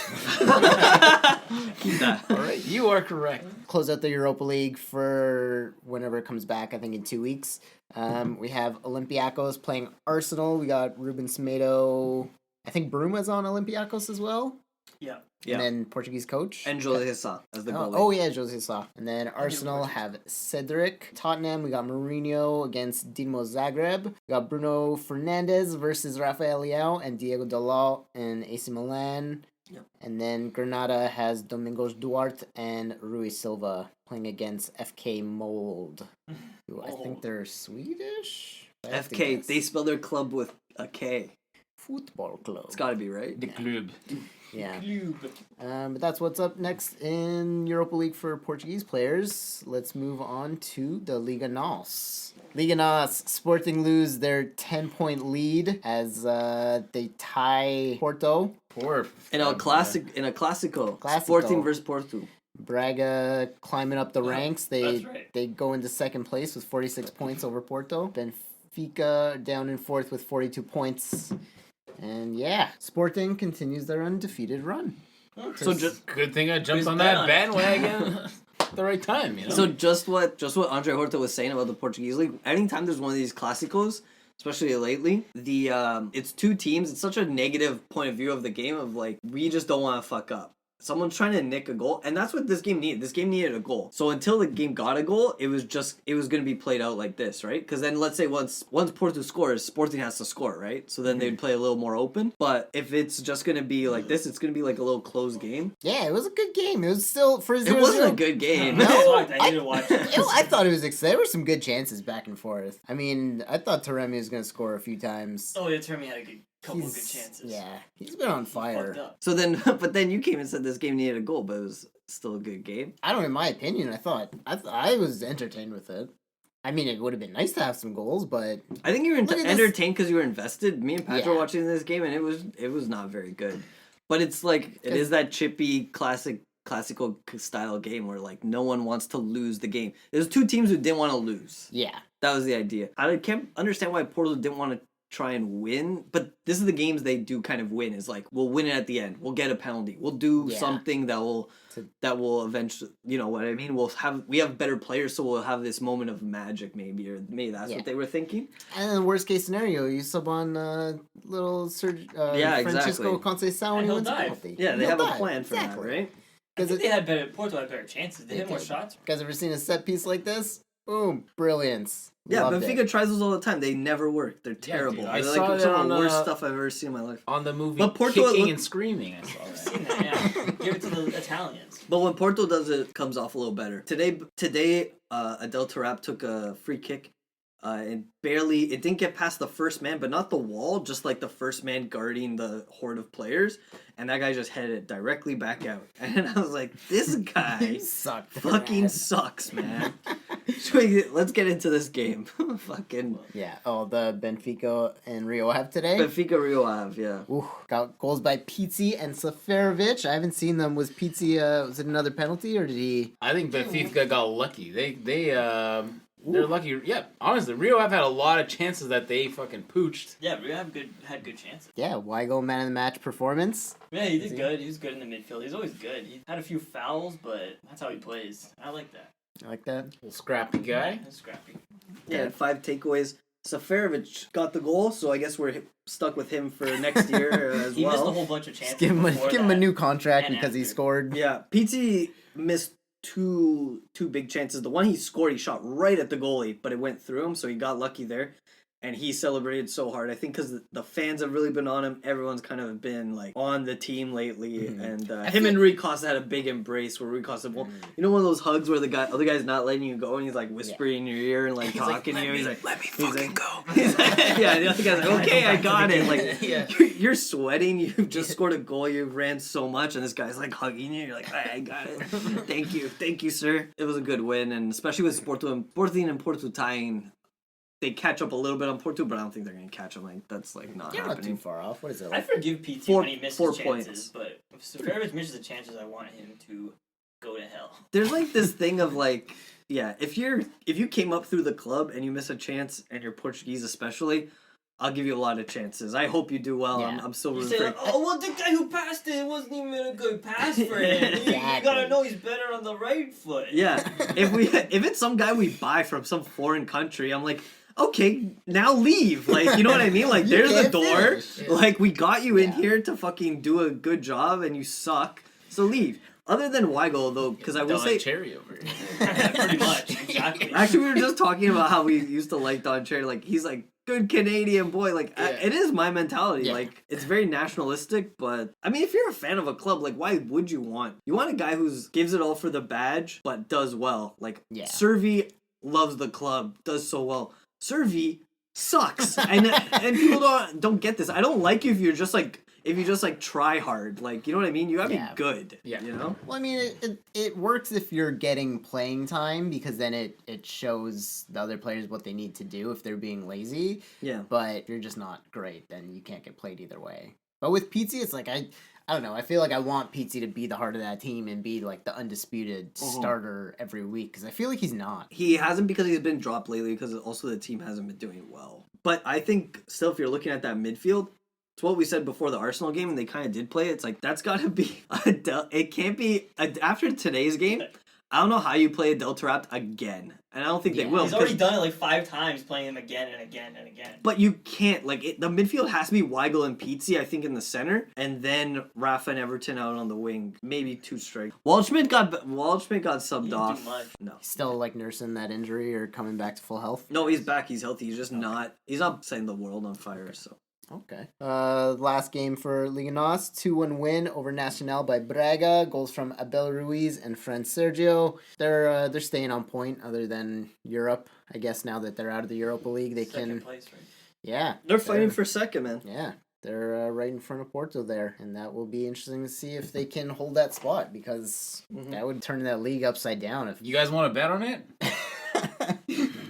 that. All right, you are correct. Close out the Europa League for whenever it comes back, I think in 2 weeks. We have Olympiacos playing Arsenal. We got Ruben Semedo. I think Bruma's on Olympiacos as well. Yeah. Yeah. And then Portuguese coach. And Jose Jesus as the goalie. Oh yeah, Jose Sa. And then Arsenal have Cedric. Tottenham, we got Mourinho against Dinamo Zagreb. We got Bruno Fernandes versus Rafael Leao and Diego Dalot in AC Milan. Yep. And then Granada has Domingos Duarte and Rui Silva playing against FK Mold. Who I think they're Swedish? I have to FK, guess. they spell their club with a K. Football Club. It's got to be, right? The club. Yeah. But that's what's up next in Europa League for Portuguese players. Let's move on to the Liga Nos. Liga Nos, Sporting lose their 10-point lead as they tie Porto. In a Clásico. Sporting versus Porto. Braga climbing up the ranks. that's right. They go into second place with 46 points over Porto. Benfica down in fourth with 42 points. And yeah, Sporting continues their undefeated run. So just Good thing I jumped Who's on bet that on it? bandwagon at the right time, you know? So just what Andre Horta was saying about the Portuguese league. Anytime there's one of these clásicos, especially lately, it's two teams. It's such a negative point of view of the game of like we just don't want to fuck up. Someone's trying to nick a goal, and that's what this game needed. This game needed a goal. So until the game got a goal, it was going to be played out like this, right? Because then let's say once Porto scores, Sporting has to score, right? So then they'd play a little more open. But if it's just going to be like this, it's going to be like a little close game. Yeah, it was a good game. It was still for 0-0. It wasn't a good game. I need to watch it. I thought it was there were some good chances back and forth. I mean, I thought Taremi was going to score a few times. Oh, yeah, Termi had a couple of good chances. Yeah, he's been on Fucked fire. up. So then, but then you came and said this game needed a goal, but it was still a good game. I don't know, in my opinion, I was entertained with it. I mean, it would have been nice to have some goals, but I think you were Look at this. entertained because you were invested. Me and Patrick Yeah. were watching this game, and it was not very good. But it's like it is that chippy classical style game where like no one wants to lose the game. There's two teams who didn't want to lose. yeah. That was the idea. I can't understand why Porto didn't want to try and win, but this is the games they do kind of win. Is like we'll win it at the end. We'll get a penalty. We'll do Yeah. something that will eventually, you know what I mean. We have better players, so we'll have this moment of magic, maybe that's Yeah. what they were thinking. And in the worst case scenario, you sub on little Yeah, Francisco exactly. Conceição and he And he'll wins a dive. penalty. Yeah, they He'll have a dive. plan for Exactly. that, right? I think Porto had better chances. They They hit more did. shots. You guys ever seen a set piece like this? Boom, brilliance. Yeah, Loved Benfica it. tries those all the time. They never work. They're terrible. dude, I They're saw like it some of on, the worst uh, stuff I've ever seen in my life. On the movie, But Porto kicking look- and screaming, I saw that. Seen that, yeah. Give it to the Italians. But when Porto does it, comes off a little better. Today, Adel Tarap took a free kick. And it didn't get past the first man, but not the wall, just like the first man guarding the horde of players. And that guy just headed it directly back out. And I was like, this guy Sucked. fucking sucks, man. Let's get into this game. Fucking Yeah. Oh, the Benfica and Rio have today. Benfica Rio Ave, yeah. Ooh, got goals by Pizzi and Seferovic. I haven't seen them. Was Pizzi? Was it another penalty or did he? I think Benfica got lucky. They're lucky. Yeah, honestly, Rio have had a lot of chances that they fucking pooched. Yeah, we had good chances. Yeah. Weigel man of the match performance. Yeah, he did good. He was good in the midfield. He's always good. He had a few fouls, but that's how he plays. I like that. I like that. Little scrappy guy. He's scrappy. Yeah, 5 takeaways. Seferovic got the goal, so I guess we're stuck with him for next year as He missed a well. whole bunch of chances. Just give him before a that. new contract and because he after. scored. Yeah, PT missed two big chances. The one he scored, he shot right at the goalie, but it went through him, so he got lucky there. And he celebrated so hard. I think because the fans have really been on him. Everyone's kind of been like on the team lately. Mhm. And him and Rui Costa had a big embrace where Rui Costa, you know, one of those hugs where the other guy's not letting you go and he's like whispering in your ear and like talking to you. He's like, let me he's like, go. Yeah, the other guy's like, okay, I got it. Like, Yeah. you're sweating. You've just scored a goal. You ran so much, and this guy's like hugging you. You're like, I got it. Thank you, sir. It was a good win, and especially with Sporting and Porto tying, they catch up a little bit on Porto, but I don't think they're gonna catch them. Like that's like not You're not too happening. far off. What is it? I Like? forgive PT Four- when he misses 4 chances, points. but if Seferovic misses the chances, I want him to go to hell. There's like this thing of like, yeah, if you came up through the club and you miss a chance, and you're Portuguese especially, I'll give you a lot of chances. I hope you do well. Yeah. I'm still You rooting say, for. oh, well, the guy who passed it wasn't even a good pass for him. You Exactly. gotta know he's better on the right foot. Yeah, if it's some guy we buy from some foreign country, I'm like, okay, now leave. Like, you know what I mean? Like, You there's the can't door. finish. Like, we got you in Yeah. here to fucking do a good job, and you suck. So leave. Other than Weigl, though, because I will Don say, Cherry over here. Pretty much, exactly. actually, we were just talking about how we used to like Don Cherry. Like, he's like good Canadian boy. Like, Yeah. it is my mentality. Yeah. Like, it's very nationalistic, but I mean, if you're a fan of a club, like, why would you want a guy who's gives it all for the badge but does well? Like, Yeah. Servi loves the club, does so well. Servi sucks, and people don't get this. I don't like you if you just try hard, like, you know what I mean. You gotta Yeah. be good. Yeah. You know. Well, I mean, it works if you're getting playing time because then it shows the other players what they need to do if they're being lazy. Yeah. But if you're just not great, then you can't get played either way. But with Pizzi, it's like I don't know. I feel like I want Pizzi to be the heart of that team and be like the undisputed starter every week because I feel like he's not. He hasn't because he's been dropped lately because also the team hasn't been doing well. But I think still, if you're looking at that midfield, it's what we said before the Arsenal game, and they kind of did play it. It's like, that's got to be it can't be after today's game. I don't know how you play Adel Taarabt again, and I don't think they will. He's already done it like 5 times, playing him again and again and again. But you can't, like, the midfield has to be Weigl and Pizzi, I think, in the center, and then Rafa and Everton out on the wing, maybe 2 strike. Waldschmidt got subbed He didn't off. do much. No. Still like nursing that injury or coming back to full health. No, he's back. He's healthy. He's just not. He's not setting the world on fire. So Okay. Last game for Liga Nos, 2-1 win over Nacional by Braga. Goals from Abel Ruiz and Fran Sergio. They're staying on point. Other than Europe, I guess now that they're out of the Europa League, they Second can. place, right? Yeah, they're fighting for second, man. Yeah, they're right in front of Porto there, and that will be interesting to see if they can hold that spot because that would turn that league upside down. If You guys want to bet on it?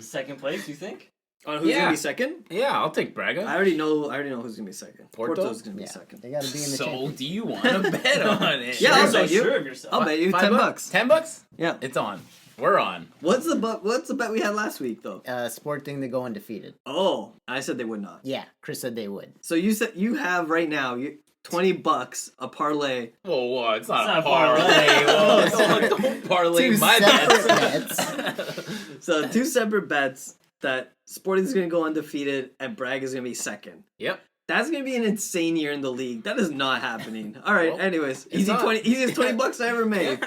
Second place, you think? On who's gonna be second? Yeah, I'll take Braga. I already know who's gonna be second. Porto? Porto's gonna be yeah, second. they got to be in the So, championship. do you want to bet on it? Yeah, I'll You're so bet you. sure of yourself. I'll bet you $5? $10. $10? Yeah. It's on. We're on. What's the bet we had last week though? Sporting to go undefeated. Oh, I said they would not. Yeah, Chris said they would. So you said you have right now $20 a parlay. Whoa, it's not It's a not a parlay. parlay. Whoa, don't parlay Two my separate bets. So 2 separate bets that Sporting's gonna go undefeated and Braga's gonna be second. Yep. That's gonna be an insane year in the league. That is not happening. All right. Well, anyways, it's not. easiest $20 I ever made.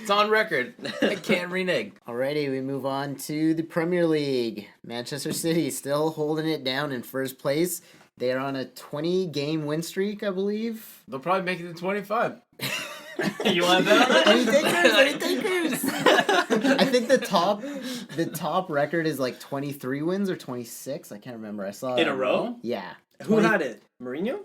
It's on record. I can't renege. Alrighty, we move on to the Premier League. Manchester City still holding it down in first place. They are on a 20-game win streak, I believe. They'll probably make it to 25. You want to bet on that? Any takers? I think the top record is like 23 wins or 26. I can't remember. I saw In a row? Yeah. Who had it? Mourinho?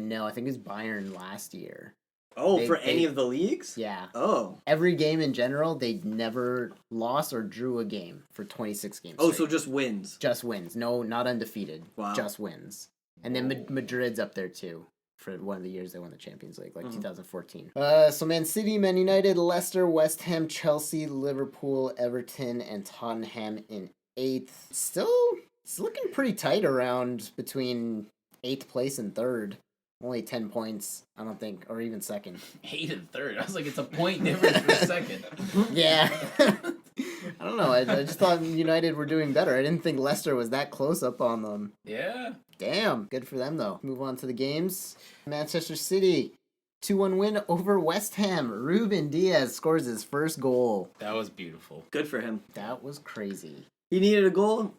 No, I think it was Bayern last year. Oh, They- for they- any of the leagues? Yeah. Oh. Every game in general, they never lost or drew a game for 26 games. Oh, straight. so just wins. Just wins. No, not undefeated. Wow. Just wins. And then Madrid's up there too for one of the years they won the Champions League, like 2014. So Man City, Man United, Leicester, West Ham, Chelsea, Liverpool, Everton, and Tottenham in 8th. Still, it's looking pretty tight around between 8th place and 3rd. Only 10 points, I don't think, or even 2nd. 8 and 3rd. I was like, it's a point difference for second. Yeah. I don't know. I just thought United were doing better. I didn't think Leicester was that close up on them. Yeah. Damn. Good for them, though. Move on to the games. Manchester City, 2-1 win over West Ham. Ruben Diaz scores his first goal. That was beautiful. Good for him. That was crazy. He needed a goal,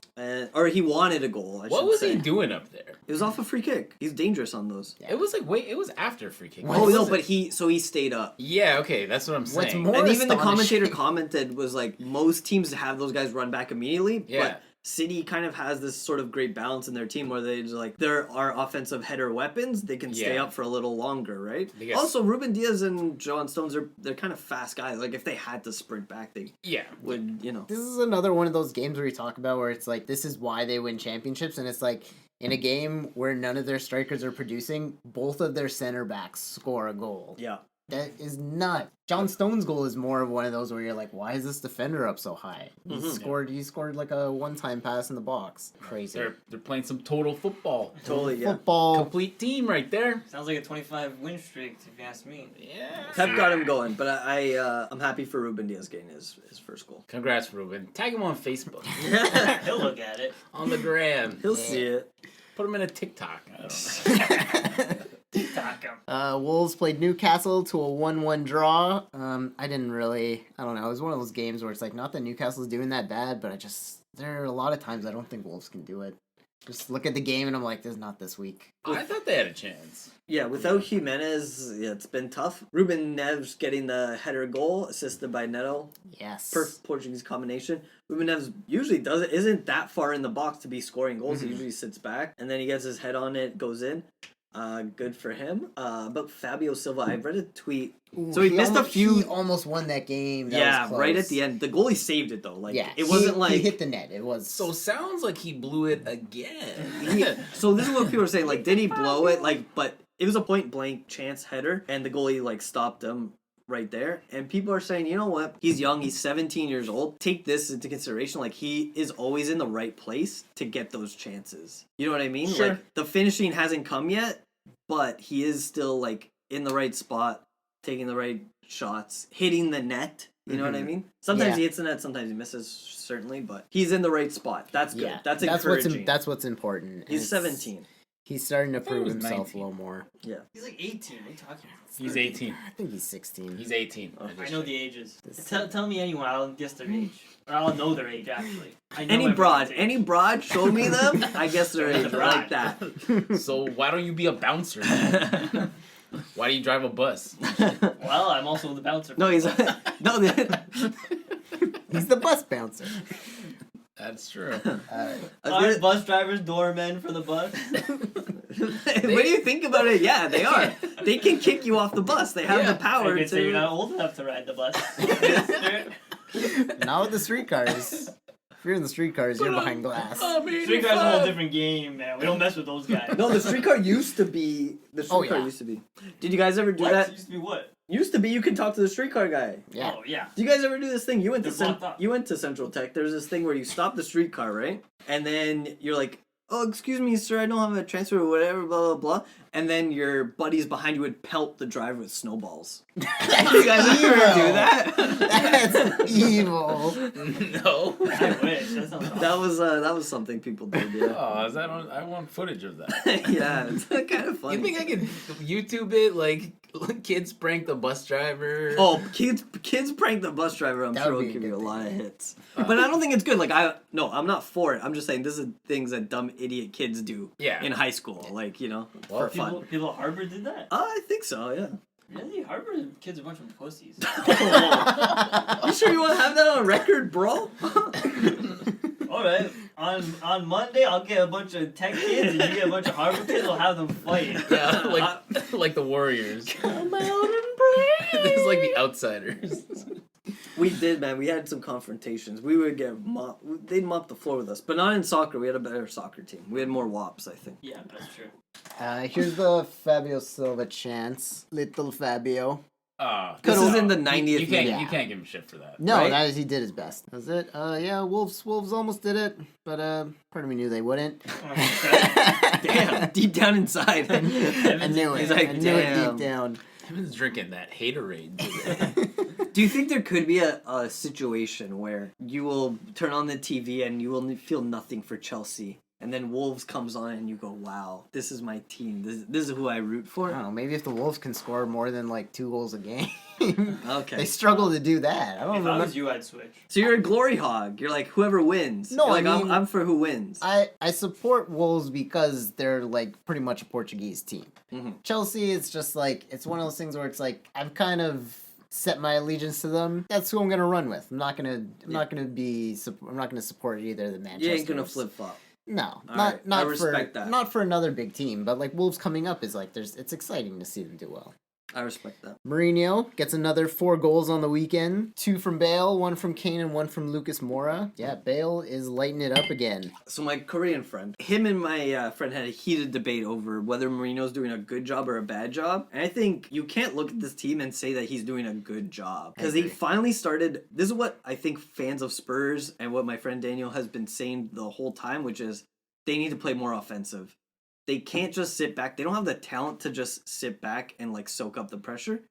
or he wanted a goal, What was say. he doing up there? It was off a free kick. He's dangerous on those. Yeah. It was like, wait, it was after free kick. Oh, What no, was but it? he stayed up. Yeah, okay, that's what I'm What's saying. more And even the astonishing- commentator commented was like, most teams have those guys run back immediately, Yeah. but City kind of has this sort of great balance in their team where they just like, there are offensive header weapons, they can stay Yeah. up for a little longer, right? They get- Also, Ruben Diaz and John Stones they're kind of fast guys. Like if they had to sprint back, they Yeah. would, you know. This is another one of those games where we talk about where it's like, this is why they win championships. And it's like, in a game where none of their strikers are producing, both of their center backs score a goal. Yeah. That is nuts. John Stone's goal is more of one of those where you're like, why is this defender up so high? He scored like a one-time pass in the box. Crazy. They're playing some total football. Totally, yeah. Football. Complete team right there. Sounds like a 25 win streak, if you ask me. Yeah. Pep got him going, but I'm happy for Ruben Diaz getting his first goal. Congrats, Ruben. Tag him on Facebook. He'll look at it. On the gram. He'll see it. Put him in a TikTok. I don't know. TikTok him. Wolves played Newcastle to a 1-1 draw. I don't know. It was one of those games where it's like, not that Newcastle's doing that bad, but there are a lot of times I don't think Wolves can do it. Just look at the game and I'm like, this is not this week. I thought they had a chance. Yeah, without Jimenez, it's been tough. Ruben Neves getting the header goal, assisted by Neto. Yes. Perfect Portuguese combination. Ruben Neves usually isn't that far in the box to be scoring goals. He usually sits back, and then he gets his head on it, goes in. Good for him. About Fabio Silva, I read a tweet. Ooh, So he missed a few. He almost won that game. That was close. Right at the end. The goalie saved it though. Like Yeah, it wasn't like he hit the net. It was So sounds like he blew it again. So this is what people are saying. Like, did he blow it? Like, but it was a point blank chance header, and the goalie like stopped him right there. And people are saying, you know what? He's young. He's 17 years old. Take this into consideration. Like, he is always in the right place to get those chances. You know what I mean? Sure. Like, the finishing hasn't come yet, but he is still like in the right spot, taking the right shots, hitting the net. You know what I mean? Sometimes he hits the net, sometimes he misses, certainly, but he's in the right spot. That's good. yeah. That's encouraging. That's what's important. He's It's- 17. He's starting to prove was himself 19. a little more. Yeah. He's like 18. What are you talking about? He's 18. I think he's 16. He's 18. I know the ages. This- Tell me anyone, I'll guess their age. Or I'll know their age, actually. I know Any broad, everyone's age. show me them. I guess they're age. I like that. So why don't you be a bouncer? Why do you drive a bus? Well, I'm also the bouncer. No, he's no. He's the bus bouncer. That's true. Aren't bus drivers doormen for the bus? When you think about it, yeah, they are. They can kick you off the bus. They have the I power could say you're to. not old enough to ride the bus. Not with the streetcars. If you're in the streetcars, you're behind glass. Streetcar's a whole different game, man. We don't mess with those guys. No, the streetcar used to be. The streetcar yeah. used to be. Did you guys ever do What? that? It used to be what? Used to be. You can talk to the streetcar guy. Yeah. Oh, yeah. Do you guys ever do this thing? You went to They're blocked up. you went to Central Tech. There's this thing where you stop the streetcar, right? And then you're like, "Oh, excuse me, sir, I don't have a transfer or whatever, blah blah blah." And then your buddies behind you would pelt the driver with snowballs. You guys ever do that? That's evil. No. I wish. That sounds awesome. That was something people did. Yeah, Oh, is that on? I want footage of that. yeah, it's kind of funny. You think I could YouTube it? Like kids prank the bus driver? Oh, kids prank the bus driver. I'm That sure would will be a give you a good lot of hits. But I don't think it's good. Like I'm not for it. I'm just saying this is things that dumb idiot kids do. Yeah. In high school, like Well, for fun. People at Harvard did that? I think so. Yeah. Really? Harvard kids are a bunch of pussies. You sure you want to have that on record, bro? Alright, on Monday I'll get a bunch of tech kids and you get a bunch of Harvard kids, we'll have them fight. Yeah, like the Warriors. This is like the Outsiders. We did, man. We had some confrontations. We would get they'd mop the floor with us, but not in soccer. We had a better soccer team. We had more wops, I think. Yeah, that's true. Here's the Fabio Silva chance. Little Fabio. This is in the 90th You can't. minute. You can't give him shit for that. No, Right? he did his best. That's it. Yeah, Wolves almost did it, but part of me knew they wouldn't. Damn, deep down inside. I knew it. He's like, I knew it damn. deep down. Kevin's drinking that haterade. Do you think there could be a situation where you will turn on the TV and you will feel nothing for Chelsea, and then Wolves comes on and you go, "Wow, this is my team. This is who I root for." I don't know, maybe if the Wolves can score more than like 2 goals a game. Okay. They struggle to do that. I don't If I remember. was you, I'd switch. So you're a glory hog. You're like whoever wins. No, You're like I mean- I'm for who wins. I support Wolves because they're like pretty much a Portuguese team. Mhm. Chelsea, it's just like it's one of those things where it's like I've kind of set my allegiance to them. That's who I'm gonna run with. I'm not gonna support either the Manchester. You ain't gonna flip flop. No, right, not I for respect that. not for another big team. But like Wolves coming up is like it's exciting to see them do well. I respect that. Mourinho gets another 4 goals on the weekend. 2 from Bale, 1 from Kane, and 1 from Lucas Moura. Yeah, Bale is lighting it up again. So my Korean friend, him and my friend had a heated debate over whether Mourinho's doing a good job or a bad job. And I think you can't look at this team and say that he's doing a good job. Because he agree. finally started, this is what I think fans of Spurs and what my friend Daniel has been saying the whole time, which is they need to play more offensive. They can't just sit back. They don't have the talent to just sit back and like soak up the pressure.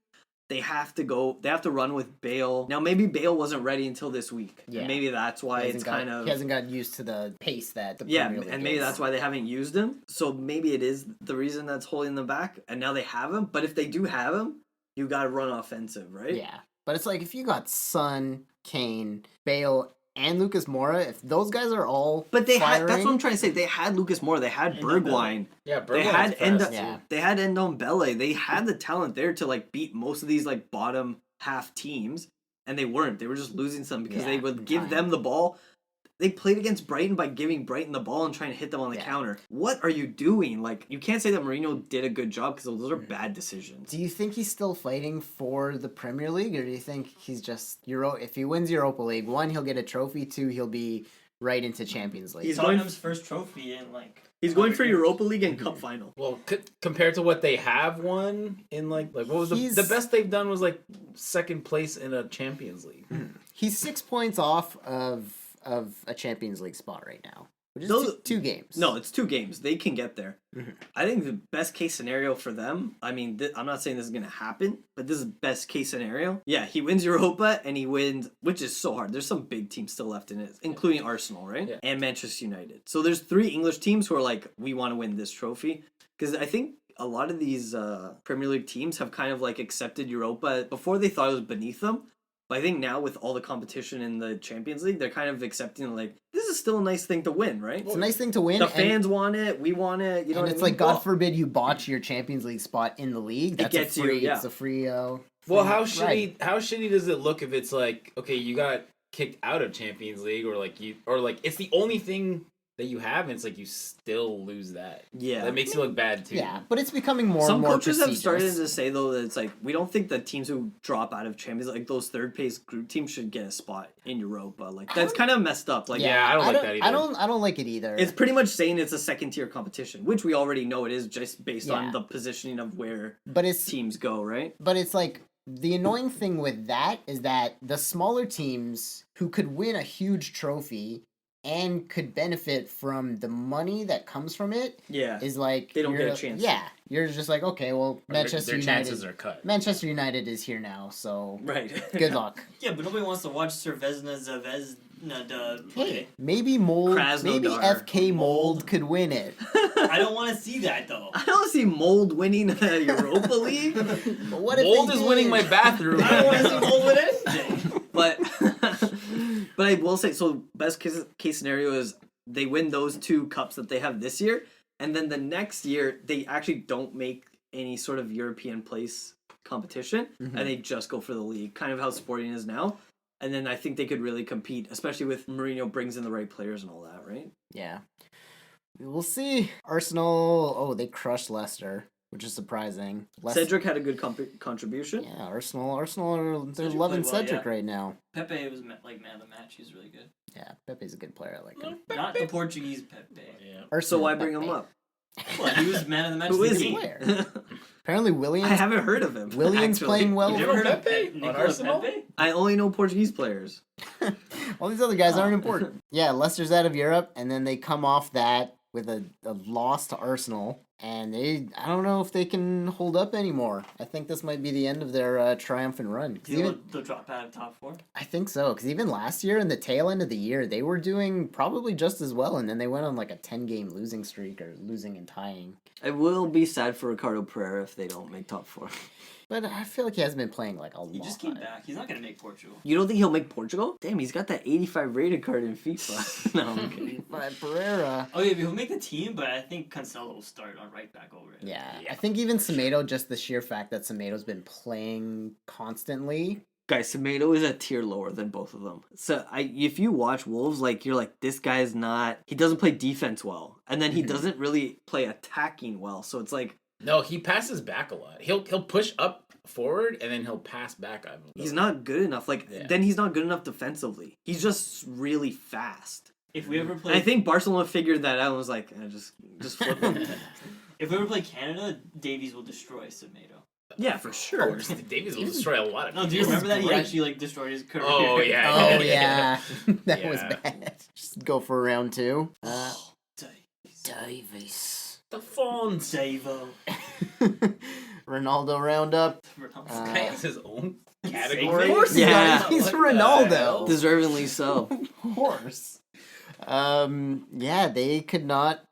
They have to run with Bale. Now maybe Bale wasn't ready until this week. Yeah. And maybe that's why it's kind of he hasn't got used to the pace that the yeah, Premier League and maybe is. that's why they haven't used him. So maybe it is the reason that's holding them back. And now they have him. But if they do have him, you got to run offensive, right? Yeah, but it's like if you got Son, Kane, Bale, and Lucas Moura, if those guys are all But they firing, had, that's what I'm trying to say. They had Lucas Moura, they had Bergwijn. Yeah, They Bergwijn's had fast, yeah. too. they had Ndombele. They had the talent there to like beat most of these like bottom half teams, and they weren't. They were just losing some because they would give time. them the ball. They played against Brighton by giving Brighton the ball and trying to hit them on the counter. What are you doing? Like, you can't say that Mourinho did a good job because those are bad decisions. Do you think he's still fighting for the Premier League, or do you think he's just if he wins Europa League, 1, he'll get a trophy, 2, he'll be right into Champions League? He's going- Tottenham's first trophy in like. He's going for 100 years. Europa League and Cup final. Well, compared to what they have won in like what was the best they've done was like second place in a Champions League. He's 6 points off of a Champions League spot right now, which is Those- 2 games. No, it's 2 games. They can get there. I think the best case scenario for them, I mean, I'm not saying this is going to happen, but this is best case scenario. Yeah, he wins Europa and he wins, which is so hard. There's some big teams still left in it, including Arsenal, right? Yeah. And Manchester United. So there's 3 English teams who are like, we want to win this trophy. Because I think a lot of these Premier League teams have kind of like accepted Europa. Before they thought it was beneath them. But I think now with all the competition in the Champions League, they're kind of accepting like, this is still a nice thing to win, right? It's a nice thing to win. The fans want it, we want it, you know and what it's I mean? like, God forbid you botch your Champions League spot in the league. That's gets a you, free. yeah. It's a free. Well, how shitty right. how shitty does it look if it's like, okay, you got kicked out of Champions League or it's the only thing that you have and it's like you still lose that. Yeah. That makes you look bad too. Yeah, but it's becoming more Some and more coaches have prestigious. started to say though that it's like we don't think the teams who drop out of Champions like those third place group teams should get a spot in Europa. Like that's kind of messed up. Like Yeah, I don't like that either. I don't like it either. it's pretty much saying it's a second tier competition, which we already know it is just based Yeah. on the positioning of where but it's teams go, right? But it's like the annoying thing with that is that the smaller teams who could win a huge trophy and could benefit from the money that comes from it Yeah. is like They don't get you're- a chance. Yeah, you're just like, okay, well, Manchester their United. chances are cut. Manchester United is here now, so Right. good luck. Yeah, but nobody wants to watch Cervezna Zvezda play. Hey, maybe Krasnodar. maybe FK Mold could win it. I don't want to see that though. I don't see Mold winning a Europa League, But what if Mold they is did? winning my bathroom. I don't want to see Mold win anything. but I will say so. Best case scenario is they win those 2 cups that they have this year, and then the next year they actually don't make any sort of European place competition, and they just go for the league, kind of how Sporting is now. And then I think they could really compete, especially with Mourinho brings in the right players and all that, right? Yeah. We'll see. Arsenal, they crushed Leicester, which is surprising. Cedric had a good contribution. Yeah, Arsenal they're Cedric loving played well, Cedric yeah. right now. Pepe was like man of the match. He's really good. Yeah, Pepe's a good player. I like him. Not the Portuguese Pepe. Yeah. So Arsenal why bring Pepe. him up? Well, he was man of the match. Who of the is game. he? Player. Apparently Williams. I haven't heard of him. Williams actually. playing well. You never heard of Pepe? Pe- On Nicola Arsenal? Pepe? I only know Portuguese players. All these other guys aren't important. Yeah, Leicester's out of Europe, and then they come off that with a loss to Arsenal, and I don't know if they can hold up anymore. I think this might be the end of their triumphant run. 'Cause They'll drop out of top 4. I think so, because even last year, in the tail end of the year, they were doing probably just as well, and then they went on like a 10-game losing streak, or losing and tying. I will be sad for Ricardo Pereira if they don't make top 4. But I feel like he hasn't been playing like a lot. He just came back. He's not gonna make Portugal. You don't think he'll make Portugal? Damn, he's got that 85 rated card in FIFA. No, I'm kidding. But Pereira... Oh yeah, he'll make the team, but I think Cancelo will start on right back over it. Yeah, I think even Semedo, just the sheer fact that Semedo's been playing constantly. Guys, Semedo is a tier lower than both of them. So if you watch Wolves, like you're like, this guy's not. He doesn't play defense well, and then he doesn't really play attacking well. So it's like No, he passes back a lot. He'll push up forward and then he'll pass back. I believe. he's not good enough. Like then he's not good enough defensively. He's just really fast. If we ever And play, I think Barcelona figured that out and was like, just flip him. if we ever play Canada, Davies will destroy Semedo. Yeah, for sure. Davies will destroy a lot of No, do people. you remember that he great. actually like destroyed his career? Oh yeah. Oh yeah, that was Yeah. bad. Just go for round 2. Davies. Davies. The phones. Davo. Ronaldo roundup. Ronaldo. Uh, This guy has his own Of category. course he Yeah. does. He's What the Ronaldo. hell? Deservingly so. Of course. Yeah,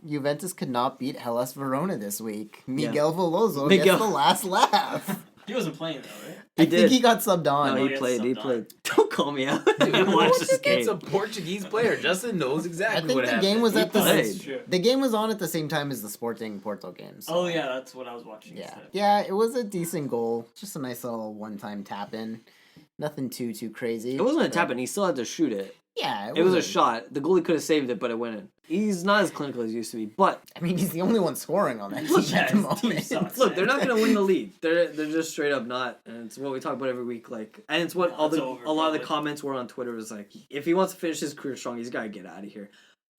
Juventus could not beat Hellas Verona this week. Miguel Veloso gets Miguel. the last laugh. He wasn't playing though, right? I He think did. he got subbed on. No, Oh, he yeah, played. He subbed played. Don't call me out. Dude, Watch this game. it's a Portuguese player. Justin knows I exactly think what the happened. game was He at the played. That's true. the game was on at the same time as the Sporting Porto game. So. Oh yeah, that's what I was watching. Yeah, Instead. yeah, it was a decent goal. Just a nice little one-time tap in. Nothing too crazy. It wasn't a but- tap in. He still had to shoot it. Yeah, It was a shot. The goalie could have saved it, but it went in. He's not as clinical as he used to be. But I mean, he's the only one scoring on that team Yeah, at the his team moment. sucks. look, they're not going to win the league. They're just straight up not. And it's what we talk about every week. Like, and it's what No, all it's the over, a lot of the probably. comments were on Twitter was like, if he wants to finish his career strong, he's got to get out of here.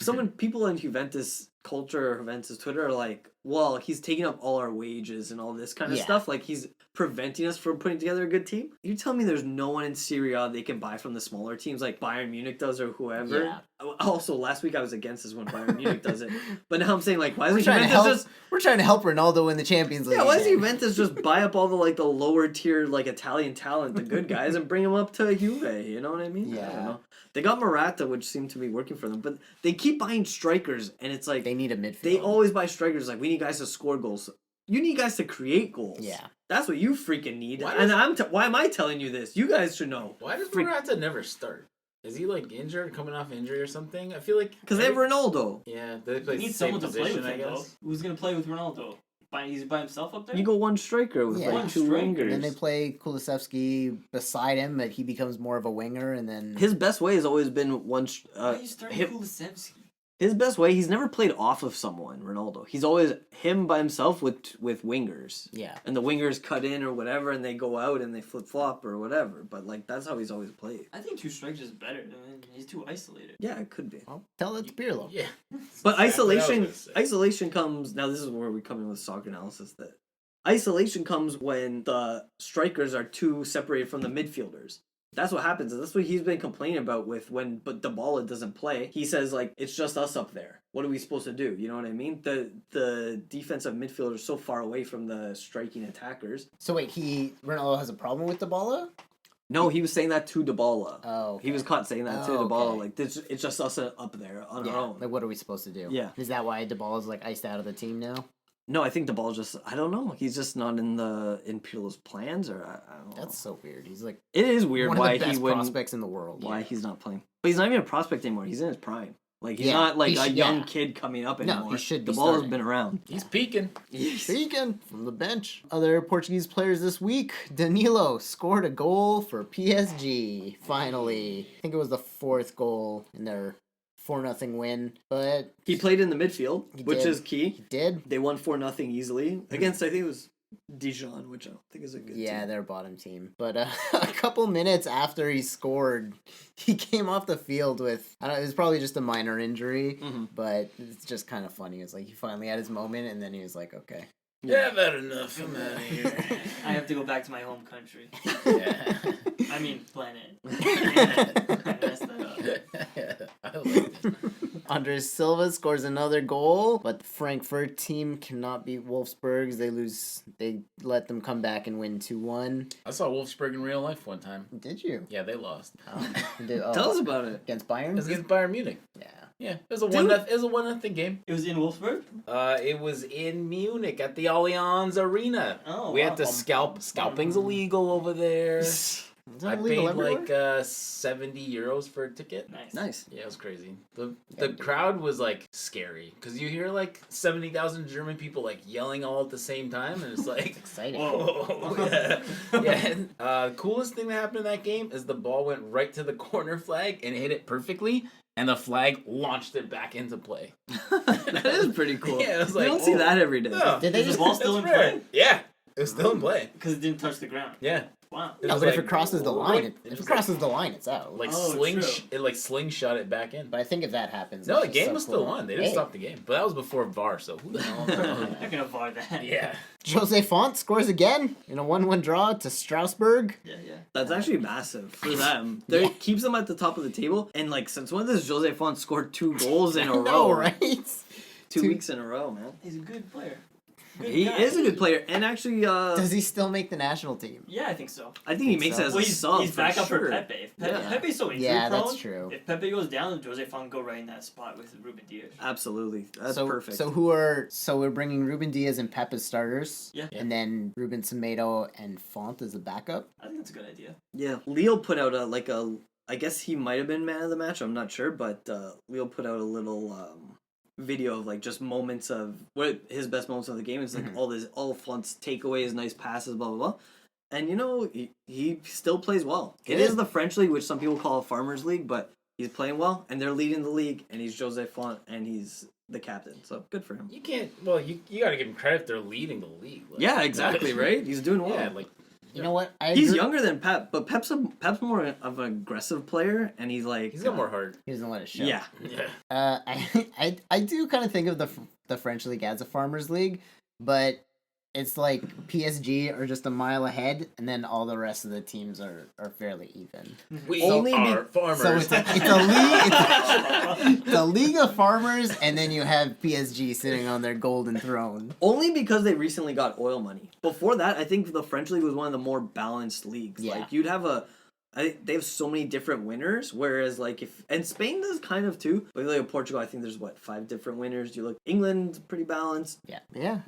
Someone people in Juventus culture or Juventus Twitter are like, well, he's taking up all our wages and all this kind of Yeah. stuff. Like he's preventing us from putting together a good team. You're telling me there's no one in Serie A they can buy from the smaller teams like Bayern Munich does or whoever. Yeah. Also, last week I was against this when Bayern Munich does it, but now I'm saying like, why We're isn't trying, to Juventus help, just we're trying to help Ronaldo win the Champions League. yeah? Why doesn't again. Juventus just buy up all the lower tier like Italian talent, the good guys, and bring them up to Juve? You know what I mean? I Yeah. don't know. They got Morata, which seemed to be working for them, but they keep buying strikers, and it's like They need a midfield. they always buy strikers. Like we need guys to score goals. You need guys to create goals. Yeah. That's what you freaking need. Why And does- why am I telling you this? You guys should know. Why does Freak- Morata never start? Is he like injured, coming off injury or something? I feel like Because they have Ronaldo. Yeah, they He play needs same someone to play position, with I him though. guess. Who's gonna play with Ronaldo? He's by himself up there. You go one striker with Yeah. like One two striker. And wingers. then they play Kulusevski beside him, but he becomes more of a winger, and then His best way has always been one. Why are you starting him- Kulusevski? His best way, he's never played off of someone, Ronaldo. He's always him by himself with wingers. yeah. And the wingers cut in or whatever, and they go out and they flip-flop or whatever. But, like, that's how he's always played. I think two strikers is better. I mean, he's too isolated. Yeah, it could be. Well, tell that to Pirlo. Yeah. But Exactly what I was isolation gonna say. isolation comes... Now, this is where we come in with soccer analysis. That isolation comes when the strikers are too separated from the midfielders. That's what happens. That's what he's been complaining about with when Dybala doesn't play. He says, like, it's just us up there. What are we supposed to do? You know what I mean? The defensive midfielders are so far away from the striking attackers. So wait, Ronaldo has a problem with Dybala? No, he was saying that to Dybala. Oh, okay. He was caught saying that to Oh, Dybala. okay. Like, it's just us up there on Yeah. our own. Like, what are we supposed to do? Yeah. Is that why Dybala's like iced out of the team now? No, I think Dybala's just... I don't know. He's just not in Pirlo's plans, or I don't know. That's so weird. He's like It is weird one why of the he best wouldn't... prospects in the world. Why Yeah. he's not playing. But he's not even a prospect anymore. He's in his prime. Like, he's Yeah, not like he a should- young yeah. kid coming up No, anymore. he should be The ball has starting. been around. He's peaking. Speaking from the bench, other Portuguese players this week, Danilo scored a goal for PSG. Finally, I think it was the fourth goal in their 4-0 win, but He played in the midfield, He which did. is key. he did. They won 4-0 easily against, I think it was Dijon, which I don't think is a good Yeah, team. they're bottom team. But a couple minutes after he scored, he came off the field with, I don't know, it was probably just a minor injury, Mhm. but it's just kind of funny. It's like he finally had his moment, and then he was like, okay. Yeah, I've had enough. I'm out of here. I have to go back to my home country. Yeah. I mean, planet. I messed that up. I like it. Andres Silva scores another goal, but the Frankfurt team cannot beat Wolfsburg. They lose. They let them come back and win 2-1. I saw Wolfsburg in real life one time. Did you? Yeah, they lost. Tell us about it. Against It Bayern? was against Bayern Munich. Yeah. Yeah, it was a 1-0 game. It was in Wolfsburg? It was in Munich at the Allianz Arena. Oh, We wow. had to scalp. Scalping's illegal over there. Is I that paid illegal everywhere? like 70 euros for a ticket. Nice. Nice. Yeah, it was crazy. The crowd was like scary because you hear like 70,000 German people like yelling all at the same time, and it's like Exciting. whoa, yeah, yeah. And, coolest thing that happened in that game is the ball went right to the corner flag and hit it perfectly, and the flag launched it back into play. That is pretty cool. Yeah, it was you like, don't see whoa. that every day. No, Did they Is the just... ball still in that's rare. play? Yeah, it was still in play. Because it didn't touch the ground. Yeah. Wow. It No, was but if like it crosses the line, right- if it was crosses the line, it's out. like Oh, it like slingshot it back in. But I think if that happens... No, that's the just game so was still cool. on. They didn't Hey, stop the game, but that was before VAR. So who the hell knows? They're gonna VAR that. Yeah. Jose Font scores again in a 1-1 draw to Strasbourg. Yeah, yeah. That's actually massive for them. They Yeah. keeps them at the top of the table. And like since when does Jose Font score 2 goals in a I row? know, right? 2 Two- weeks in a row, man. He's a good player. He guy. is a good player, and actually, Does he still make the national team? Yeah, I think so. I think he makes so? it as Well, a sub he's for back up sure. for Pepe. Yeah. Pepe's so injury Yeah, prone. that's true. If Pepe goes down, Jose Fon go right in that spot with Ruben Diaz. Absolutely, that's so, perfect. So we're bringing Ruben Diaz and Pep as starters. Yeah. And then Ruben Semedo and Font as a backup. I think that's a good idea. Yeah, Leo put out I guess he might have been man of the match. I'm not sure, but Leo put out a little video of like just moments of what his best moments of the game. It's like all Font's takeaways, nice passes, blah blah blah. And he still plays well. It is the French league, which some people call a farmers league, but he's playing well, and they're leading the league, and he's Jose Font, and he's the captain. So good for him. You can't. Well, you got to give him credit if they're leading the league. Like, Yeah, exactly. Right. He's doing well. Yeah, like You know what? He's younger than Pep, but Pep's more of an aggressive player, and he's like he's got more heart. He doesn't let it show. Yeah, Yeah. I do kind of think of the French league as a farmers league, but it's like PSG are just a mile ahead, and then all the rest of the teams are fairly even. We Only are farmers. So it's a league. It's a league of farmers, and then you have PSG sitting on their golden throne. only because they recently got oil money. Before that, I think the French league was one of the more balanced leagues. Yeah. Like you'd have they have so many different winners, whereas like and Spain does kind of too. But like Portugal, I think there's 5 different winners. You look England, pretty balanced. Yeah.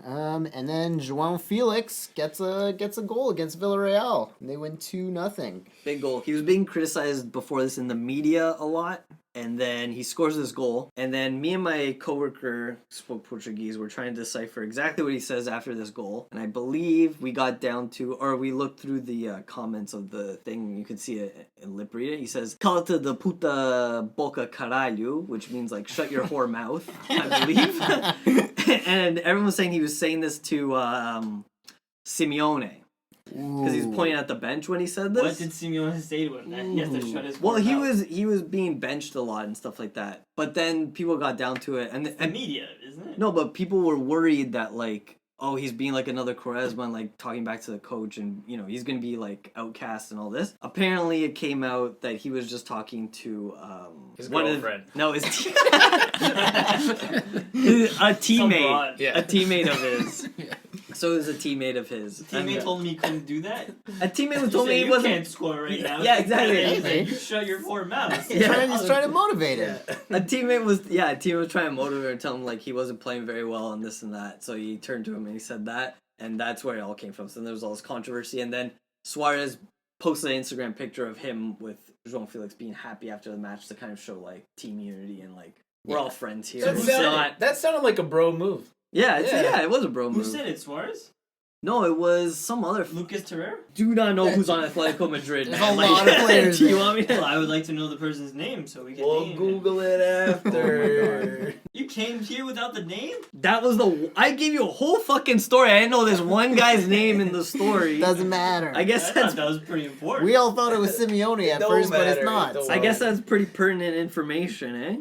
And then João Felix gets a goal against Villarreal. And they win 2-0. Big goal. He was being criticized before this in the media a lot. And then he scores this goal. And then me and my coworker spoke Portuguese. We're trying to decipher exactly what he says after this goal. And I believe we got down to, or we looked through the comments of the thing. You could see it in lip read it. He says, "Calta de puta boca caralho," which means like shut your whore mouth, I believe. And everyone was saying he was saying this to Simeone. Because he's pointing at the bench when he said this. What did Simeone say to him? That he has to shut his Well, mouth? he was being benched a lot and stuff like that. But then people got down to it, and The media, isn't it? no, but people were worried that like, oh, he's being like another Quaresma and like talking back to the coach, and he's gonna be like outcast and all this. Apparently, it came out that he was just talking to His one girlfriend. a teammate, broad. Yeah. a teammate of his. So it was a teammate of his. Teammate told him he couldn't do that. A teammate was You told me say he you wasn't. can't score right now. Yeah, exactly. He's like, you shut your poor mouth. He's trying to motivate him. A teammate was trying to motivate him and tell him like he wasn't playing very well and this and that. So he turned to him and he said that, and that's where it all came from. So then there was all this controversy, and then Suarez posted an Instagram picture of him with João Felix being happy after the match to kind of show like team unity and like we're all friends here. That sounded like a bro move. It was a bro move. Who said it, Suarez? No, it was some other. Lucas Torreira? Do not know who's on Atletico Madrid. There's man. a lot of players Do you there. want me Well, to? I would like to know the person's name so we can We'll name Google it after. it. You came here without the name? That was I gave you a whole fucking story. I didn't know this one guy's name in the story. Doesn't matter. I guess I that's. thought that was pretty important. We all thought it was Simeone at Don't first, but it's matter. not. Don't I guess that's pretty pertinent information, eh?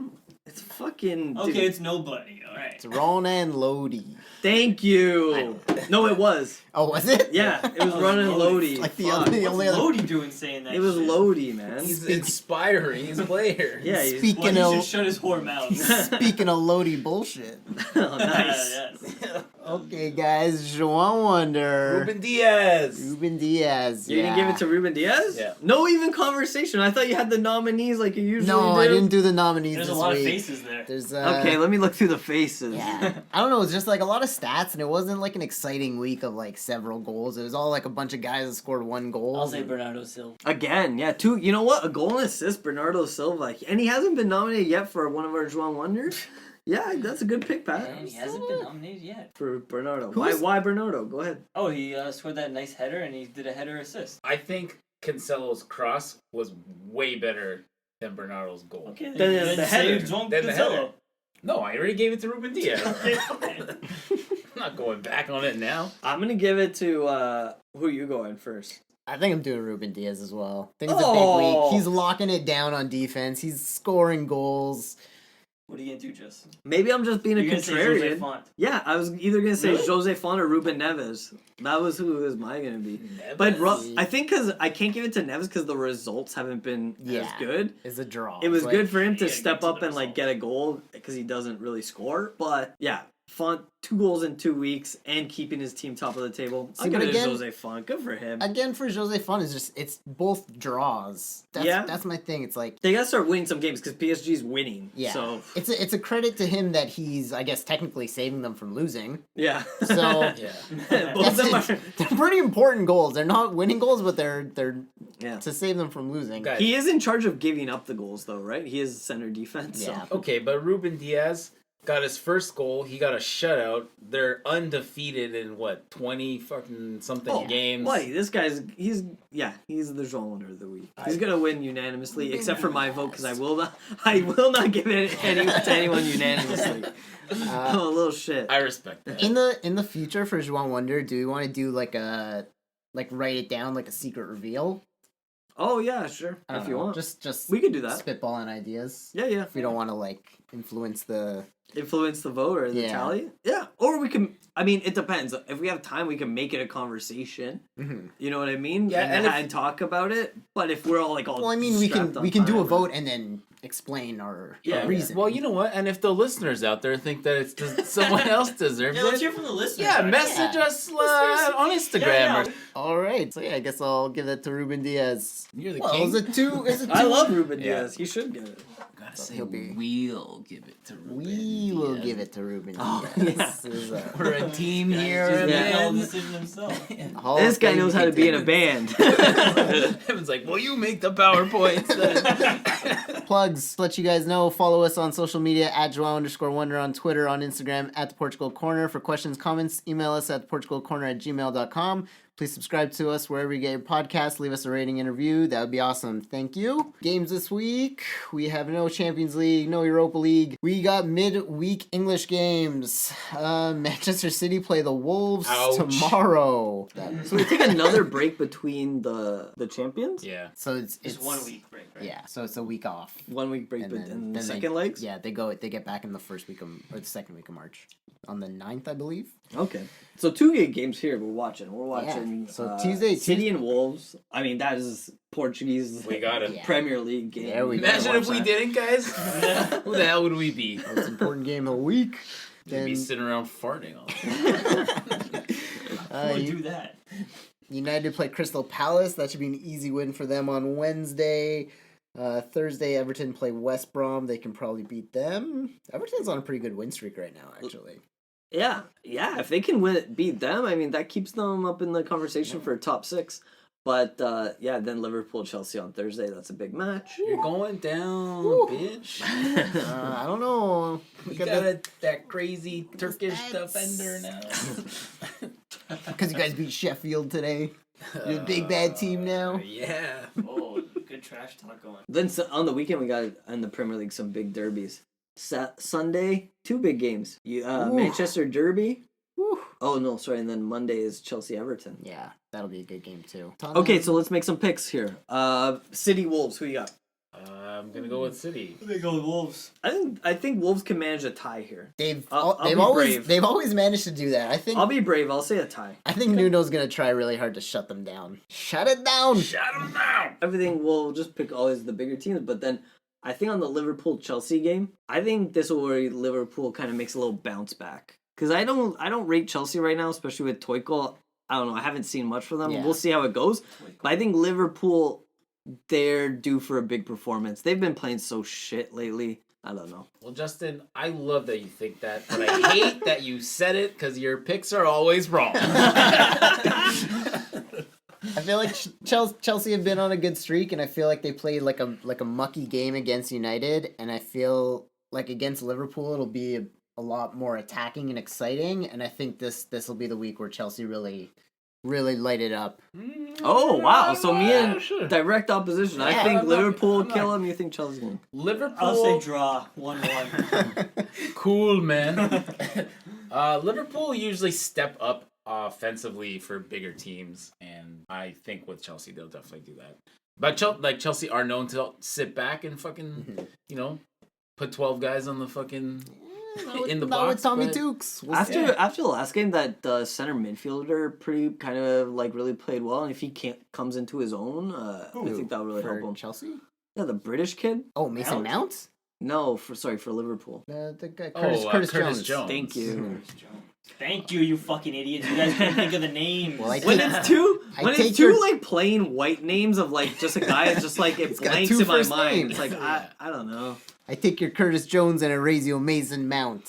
It's fucking. Okay, dude. it's nobody. All right. It's Ronan Lodi. Thank you. No, it was. Oh, was it? Yeah, it was Oh, Ronan Lodi. Lodi. Like the Fuck. other- the What's only other. Lodi doing saying that It was shit? Lodi, man. He's inspiring. He's a player. Yeah, he's. Speaking Well, he of should shut his whore mouth. speaking of Lodi bullshit. Oh, nice. Yes. Okay, guys, João Wonder. Ruben Diaz. Ruben Diaz. You didn't give it to Ruben Diaz? Yeah. No even conversation. I thought you had the nominees like you usually do. No, I didn't do the nominees There's this a lot week. of faces there. There's Okay, let me look through the faces. yeah. I don't know, it's just like a lot of stats, and it wasn't like an exciting week of like several goals. It was all like a bunch of guys that scored one goal. I'll say Bernardo Silva. Again, yeah, 2. You know what? A goal and assist, Bernardo Silva, and he hasn't been nominated yet for one of our João Wonders. Yeah, that's a good pick, Pat. And he hasn't been nominated yet. For Bernardo. Who's- Why Bernardo? Go ahead. Oh, he scored that nice header and he did a header assist. I think Cancelo's cross was way better than Bernardo's goal. Okay, The then header. say João Then the Cancelo. header. No, I already gave it to Ruben Diaz. Okay, okay. I'm not going back on it now. I'm gonna give it to who are you going first? I think I'm doing Ruben Diaz as well. I think it's a Oh. big week. He's locking it down on defense. He's scoring goals. What are you gonna do, Justin? Maybe I'm just being a You're gonna say Jose contrarian. Font. Yeah, I was either gonna say Really? Jose Font or Ruben Neves. That was who was mine gonna be. Neves. But I think because I can't give it to Neves because the results haven't been as Yeah. good. It's a draw. It was It's good for him to yeah, step get to up the and like results. get a goal because he doesn't really score. But yeah, Font 2 goals in 2 weeks and keeping his team top of the table. See, I'll give but it to again- Jose Font. Good for him. Again, for Jose Font, it's both draws. That's my thing. It's like, They gotta start winning some games because PSG's winning. yeah, So it's a credit to him that he's, I guess, technically saving them from losing. yeah. So Yeah. Both of them are. they're pretty important goals. They're not winning goals, but they're Yeah. to save them from losing. Guys, He is in charge of giving up the goals, though, right? He is center defense. Yeah. So. okay, but Ruben Diaz got his first goal. He got a shutout. They're undefeated in 20 fucking something games. Wait, this guy's he's the Joel Wonder of the week. He's gonna win unanimously, except for my vote because I will not give it to anyone unanimously. I'm a little shit. I respect that. In the future for João Wonder, do we want to do like write it down like a secret reveal? Oh yeah, sure. I don't If you know, want, just we could do that. spitballing ideas. Yeah, yeah. If we don't want to like influence the Influence the vote or the Yeah. tally. Yeah, or we can. I mean, it depends. If we have time, we can make it a conversation. You know what I mean? Yeah, and, and talk about it. But if we're all like all well, I mean, we strapped can on we can do a time, vote and then explain our reason. Well, you know what? And if the listeners out there think that someone else deserves Yeah, let's it, hear from the listeners. yeah, already. message us on Instagram. Yeah, yeah. All right, so yeah, I guess I'll give that to Ruben Diaz. You're the Well, king. is it two? Is it two? I love Ruben Yeah. Diaz. He should get it. Gotta So say, he'll be- we'll give it to Ruben. We will Diaz. give it to Ruben Oh, Diaz. yeah. This is, We're a team here, Just Yeah. made all the man. decision himself. Hall This of guy Fame knows how to be in a contender. band. Evan's like, well, you make the PowerPoints. then." Plugs. Let you guys know. Follow us on social media at Joao_Wonder on Twitter, on Instagram at the Portugal Corner. For questions, comments, email us at portugalcorner@gmail.com. Please subscribe to us wherever you get your podcasts. Leave us a rating and review. That would be awesome. Thank you. Games this week. We have no Champions League, no Europa League. We got midweek English games. Manchester City play the Wolves Ouch. tomorrow. So we take another break between the champions. yeah. So it's Just 1 week break, right? Yeah, so it's a week off. 1 week break, And but then- and then the they- second legs. Yeah, they get back in the first week of, or the second week of March. On the 9th, I believe. Okay. So 2 good games here. We're watching. We're watching. So Tuesday- City and Wolves. I mean, that is Portuguese. We got it. Yeah. Premier League game. There we go. Imagine if we Watch didn't, guys. Who the hell would we be? Most important game of the week. We'd Then be sitting around farting all day. Who would do that? United play Crystal Palace. That should be an easy win for them on Wednesday. Thursday, Everton play West Brom. They can probably beat them. Everton's on a pretty good win streak right now, actually. Yeah. If they can beat them, I mean, that keeps them up in the conversation for top 6. But then Liverpool Chelsea on Thursday. That's a big match. You're going down, bitch. I don't know. We Look got at that crazy Turkish stats. defender now. because you guys beat Sheffield today. You're a big bad team now. Yeah. Oh, good trash talk going. Then on the weekend, we got in the Premier League some big derbies. Sunday, 2 big games. Manchester Derby. Whew. Oh, no, sorry. And then Monday is Chelsea-Everton. Yeah, that'll be a good game too. Okay, so let's make some picks here. City Wolves, who you got? I'm gonna go with City. They go with Wolves. I think Wolves can manage a tie here. I'll be brave. they've always managed to do that. I'll be brave. I'll say a tie. I think Nuno's gonna try really hard to shut them down. Shut it down. Shut him down. Everything we'll just pick always the bigger teams, but then I think on the Liverpool-Chelsea game, I think this will where Liverpool kind of makes a little bounce back. Because I don't rate Chelsea right now, especially with Tuchel. I don't know. I haven't seen much from them. Yeah. We'll see how it goes. But I think Liverpool, they're due for a big performance. They've been playing so shit lately. I don't know. Well, Justin, I love that you think that, but I hate that you said it because your picks are always wrong. I feel like Chelsea have been on a good streak, and I feel like they played like a mucky game against United, and I feel like against Liverpool it'll be a lot more attacking and exciting, and I think this will be the week where Chelsea really light it up. Oh, wow. So me and Sure. direct opposition. I Yeah, think I'm not- Liverpool I'm not- kill him. You think Chelsea going Liverpool. I'll say draw 1-1. Cool, man. Liverpool usually step up offensively for bigger teams, and I think with Chelsea they'll definitely do that. But Chelsea are known to sit back and fucking, put 12 guys on the fucking in the Not box. with Tommy but- Dukes. We'll After see. after the last game, that center midfielder pretty kind of like really played well, and if he comes into his own, I think that will really help For him. Chelsea? Yeah, the British kid. Oh, Mason Mount? No, for Liverpool. The guy, Curtis Jones. Thank you. Curtis Jones. Thank you, you fucking idiots. You guys can't think of the names. Well, When it's two, take your- like plain white names of like just a guy, it's just like it got blanks two in my first mind. names. It's like I don't know. I take your Curtis Jones and I raise you a Mason Mount.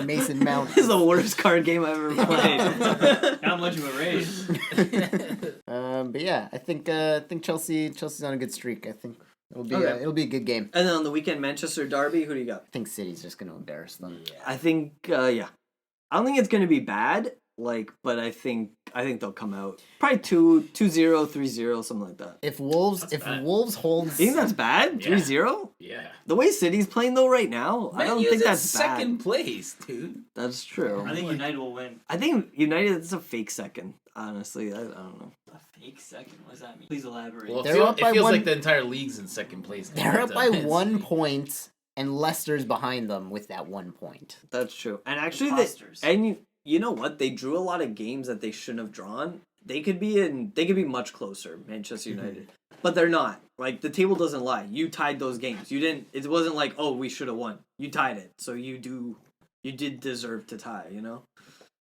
Mason Mount. This is the worst card game I've ever played. Not much of a race. But yeah, I think Chelsea's on a good streak. I think Okay. it'll be a good game. And then on the weekend, Manchester Derby. Who do you got? I think City's just gonna embarrass them. I think yeah. I don't think it's gonna be bad. But I think they'll come out probably 2-0, 3-0, something like that. If Wolves bad. holds, You think that's bad? Yeah. 3-0? Yeah. The way City's playing though right now, I don't think that's bad. second place, dude. That's true. I think United will win. I think United is a fake second. Honestly, I don't know. A fake second? What does that mean? Please elaborate. Well, They're up by it feels one- like the entire league's in second place. they're up by It's- 1 point, and Leicester's behind them with that 1 point. That's true. And actually, Imposters. you know what? They drew a lot of games that they shouldn't have drawn. They could be much closer, Manchester United. But they're not. Like the table doesn't lie. You tied those games. You didn't. It wasn't like, oh, we should have won. You tied it, so you did deserve to tie. You know.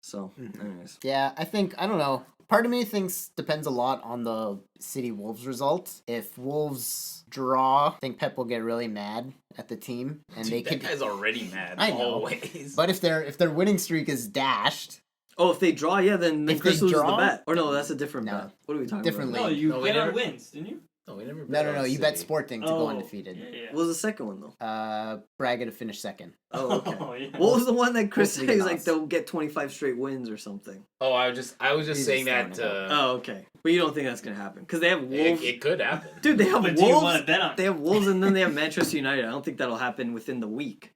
So, anyways, Yeah, I don't know. Part of me thinks depends a lot on the City Wolves result. If Wolves draw, I think Pep will get really mad at the team, and they That could. guy's already mad. I know. Always. But if their winning streak is dashed, oh, if they draw, yeah, then If Chris they loses draw- the bet. Or no, that's a different No. bet. What are we talking Different about? No, league. you No, we bet on never- wins, didn't you? no, we never. no, bet on you bet City. Sporting to go undefeated. Yeah. What was the second one though? Braga to finish second. Oh, okay. Oh, yeah. What was the one that Chris said? Liga He's like Nos. they'll get 25 straight wins or something. Oh, I was just He's saying just that. throwing Oh, okay. But you don't think that's gonna happen because they have Wolves. It could happen. Dude, they have But do you Wolves. want to bet on They it? have Wolves and then they have Manchester United. I don't think that'll happen within the week.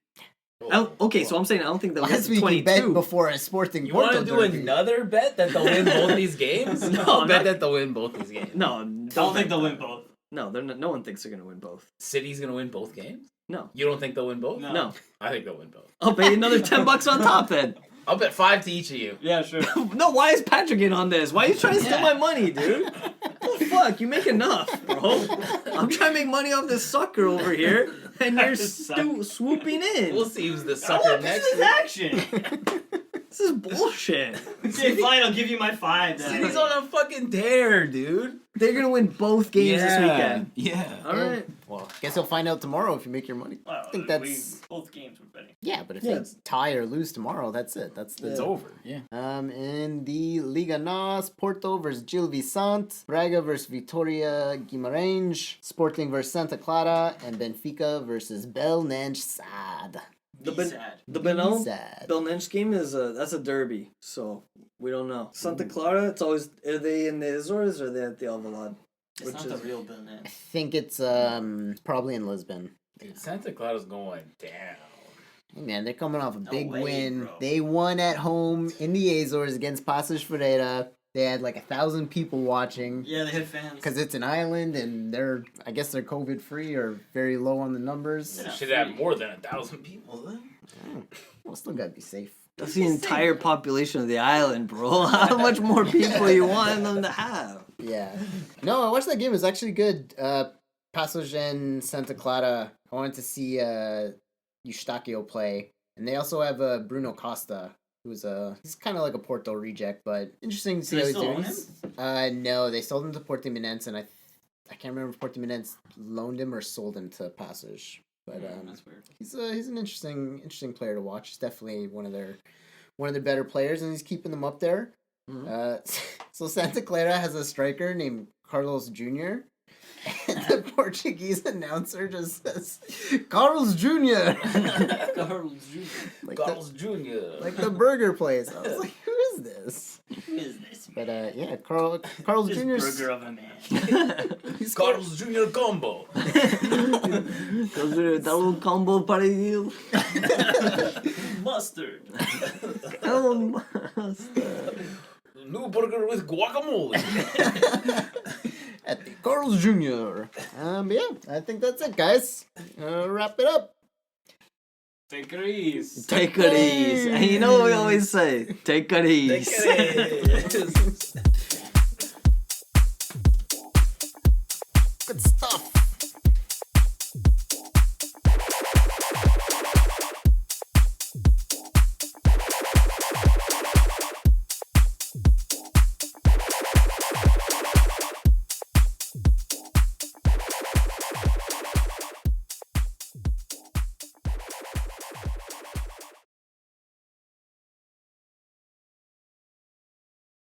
Oh, Okay, so I'm saying I don't think they'll get Last to week you bet 22. before a Sporting You want Porto to do derby. another bet that they'll win both these games? No, I'll I'm bet not- that they'll win both these games. No, I don't think they'll win both. No, they're not, no one thinks they're gonna win both. City's gonna win both games. No, You don't think they'll win both? No. no. I think they'll win both. I'll pay you another $10 on top then. I'll bet 5 to each of you. Yeah, sure. No, why is Patrick in on this? Why are you trying to steal my money, dude? What the fuck? You make enough, bro. I'm trying to make money off this sucker over here, and you're swooping in. We'll see who's the Oh, sucker this next is week. action. This is bullshit. Okay, fine. I'll give you my 5. Then. City's on a fucking tear, dude. They're gonna win both games this weekend. Yeah. All right. Well, guess you'll find out tomorrow if you make your money. Well, I think that's both games we're betting. yeah, but if Yeah. they tie or lose tomorrow, that's it. That's the It's over. Yeah. In the Liga Nos, Porto versus Gil Vicente, Braga versus Vitória Guimarães, Sporting versus Santa Clara, and Benfica versus Belnench Sad. The Be Ben- sad. The Benel Sad. Belnench game is that's a derby, so we don't know. Santa Clara, it's always are they in the Azores or are they at the Alvalade? It's not the real Bill Nance. I think it's probably in Lisbon. Dude, Santa Clara's going down. Hey man, they're coming off a big way, win. bro. They won at home in the Azores against Passos Ferreira. They had like 1,000 people watching. Yeah, they had fans. Because it's an island and I guess they're COVID free or very low on the numbers. Yeah. Should have more than 1,000 people. Well, still gotta be safe. That's the entire population of the island, bro. How much more people you want them to have? Yeah. No, I watched that game. It was actually good. Passos and Santa Clara. I wanted to see Eustáquio play. And they also have Bruno Costa, who's he's kind of like a Porto reject, but interesting to see Do how they he's still doing. own him? No, they sold him to Portimonense, and I can't remember if Portimonense loaned him or sold him to Passos. But That's weird. he's an interesting player to watch. He's definitely one of their better players, and he's keeping them up there. So Santa Clara has a striker named Carlos Jr. And the Portuguese announcer just says, Carlos Jr. Carlos Jr. like, Carlos Jr. like the burger place. I was like, who is this? Who is this? But yeah, Carlos This Jr. 's- burger of a man. he's Carlos Jr. combo. That little combo para you. Mustard. New burger with guacamole. at the Carlos Jr. But yeah, I think that's it, guys. Wrap it up. Take it easy. Take it easy. And you know what we always say? Take it easy. Good stuff.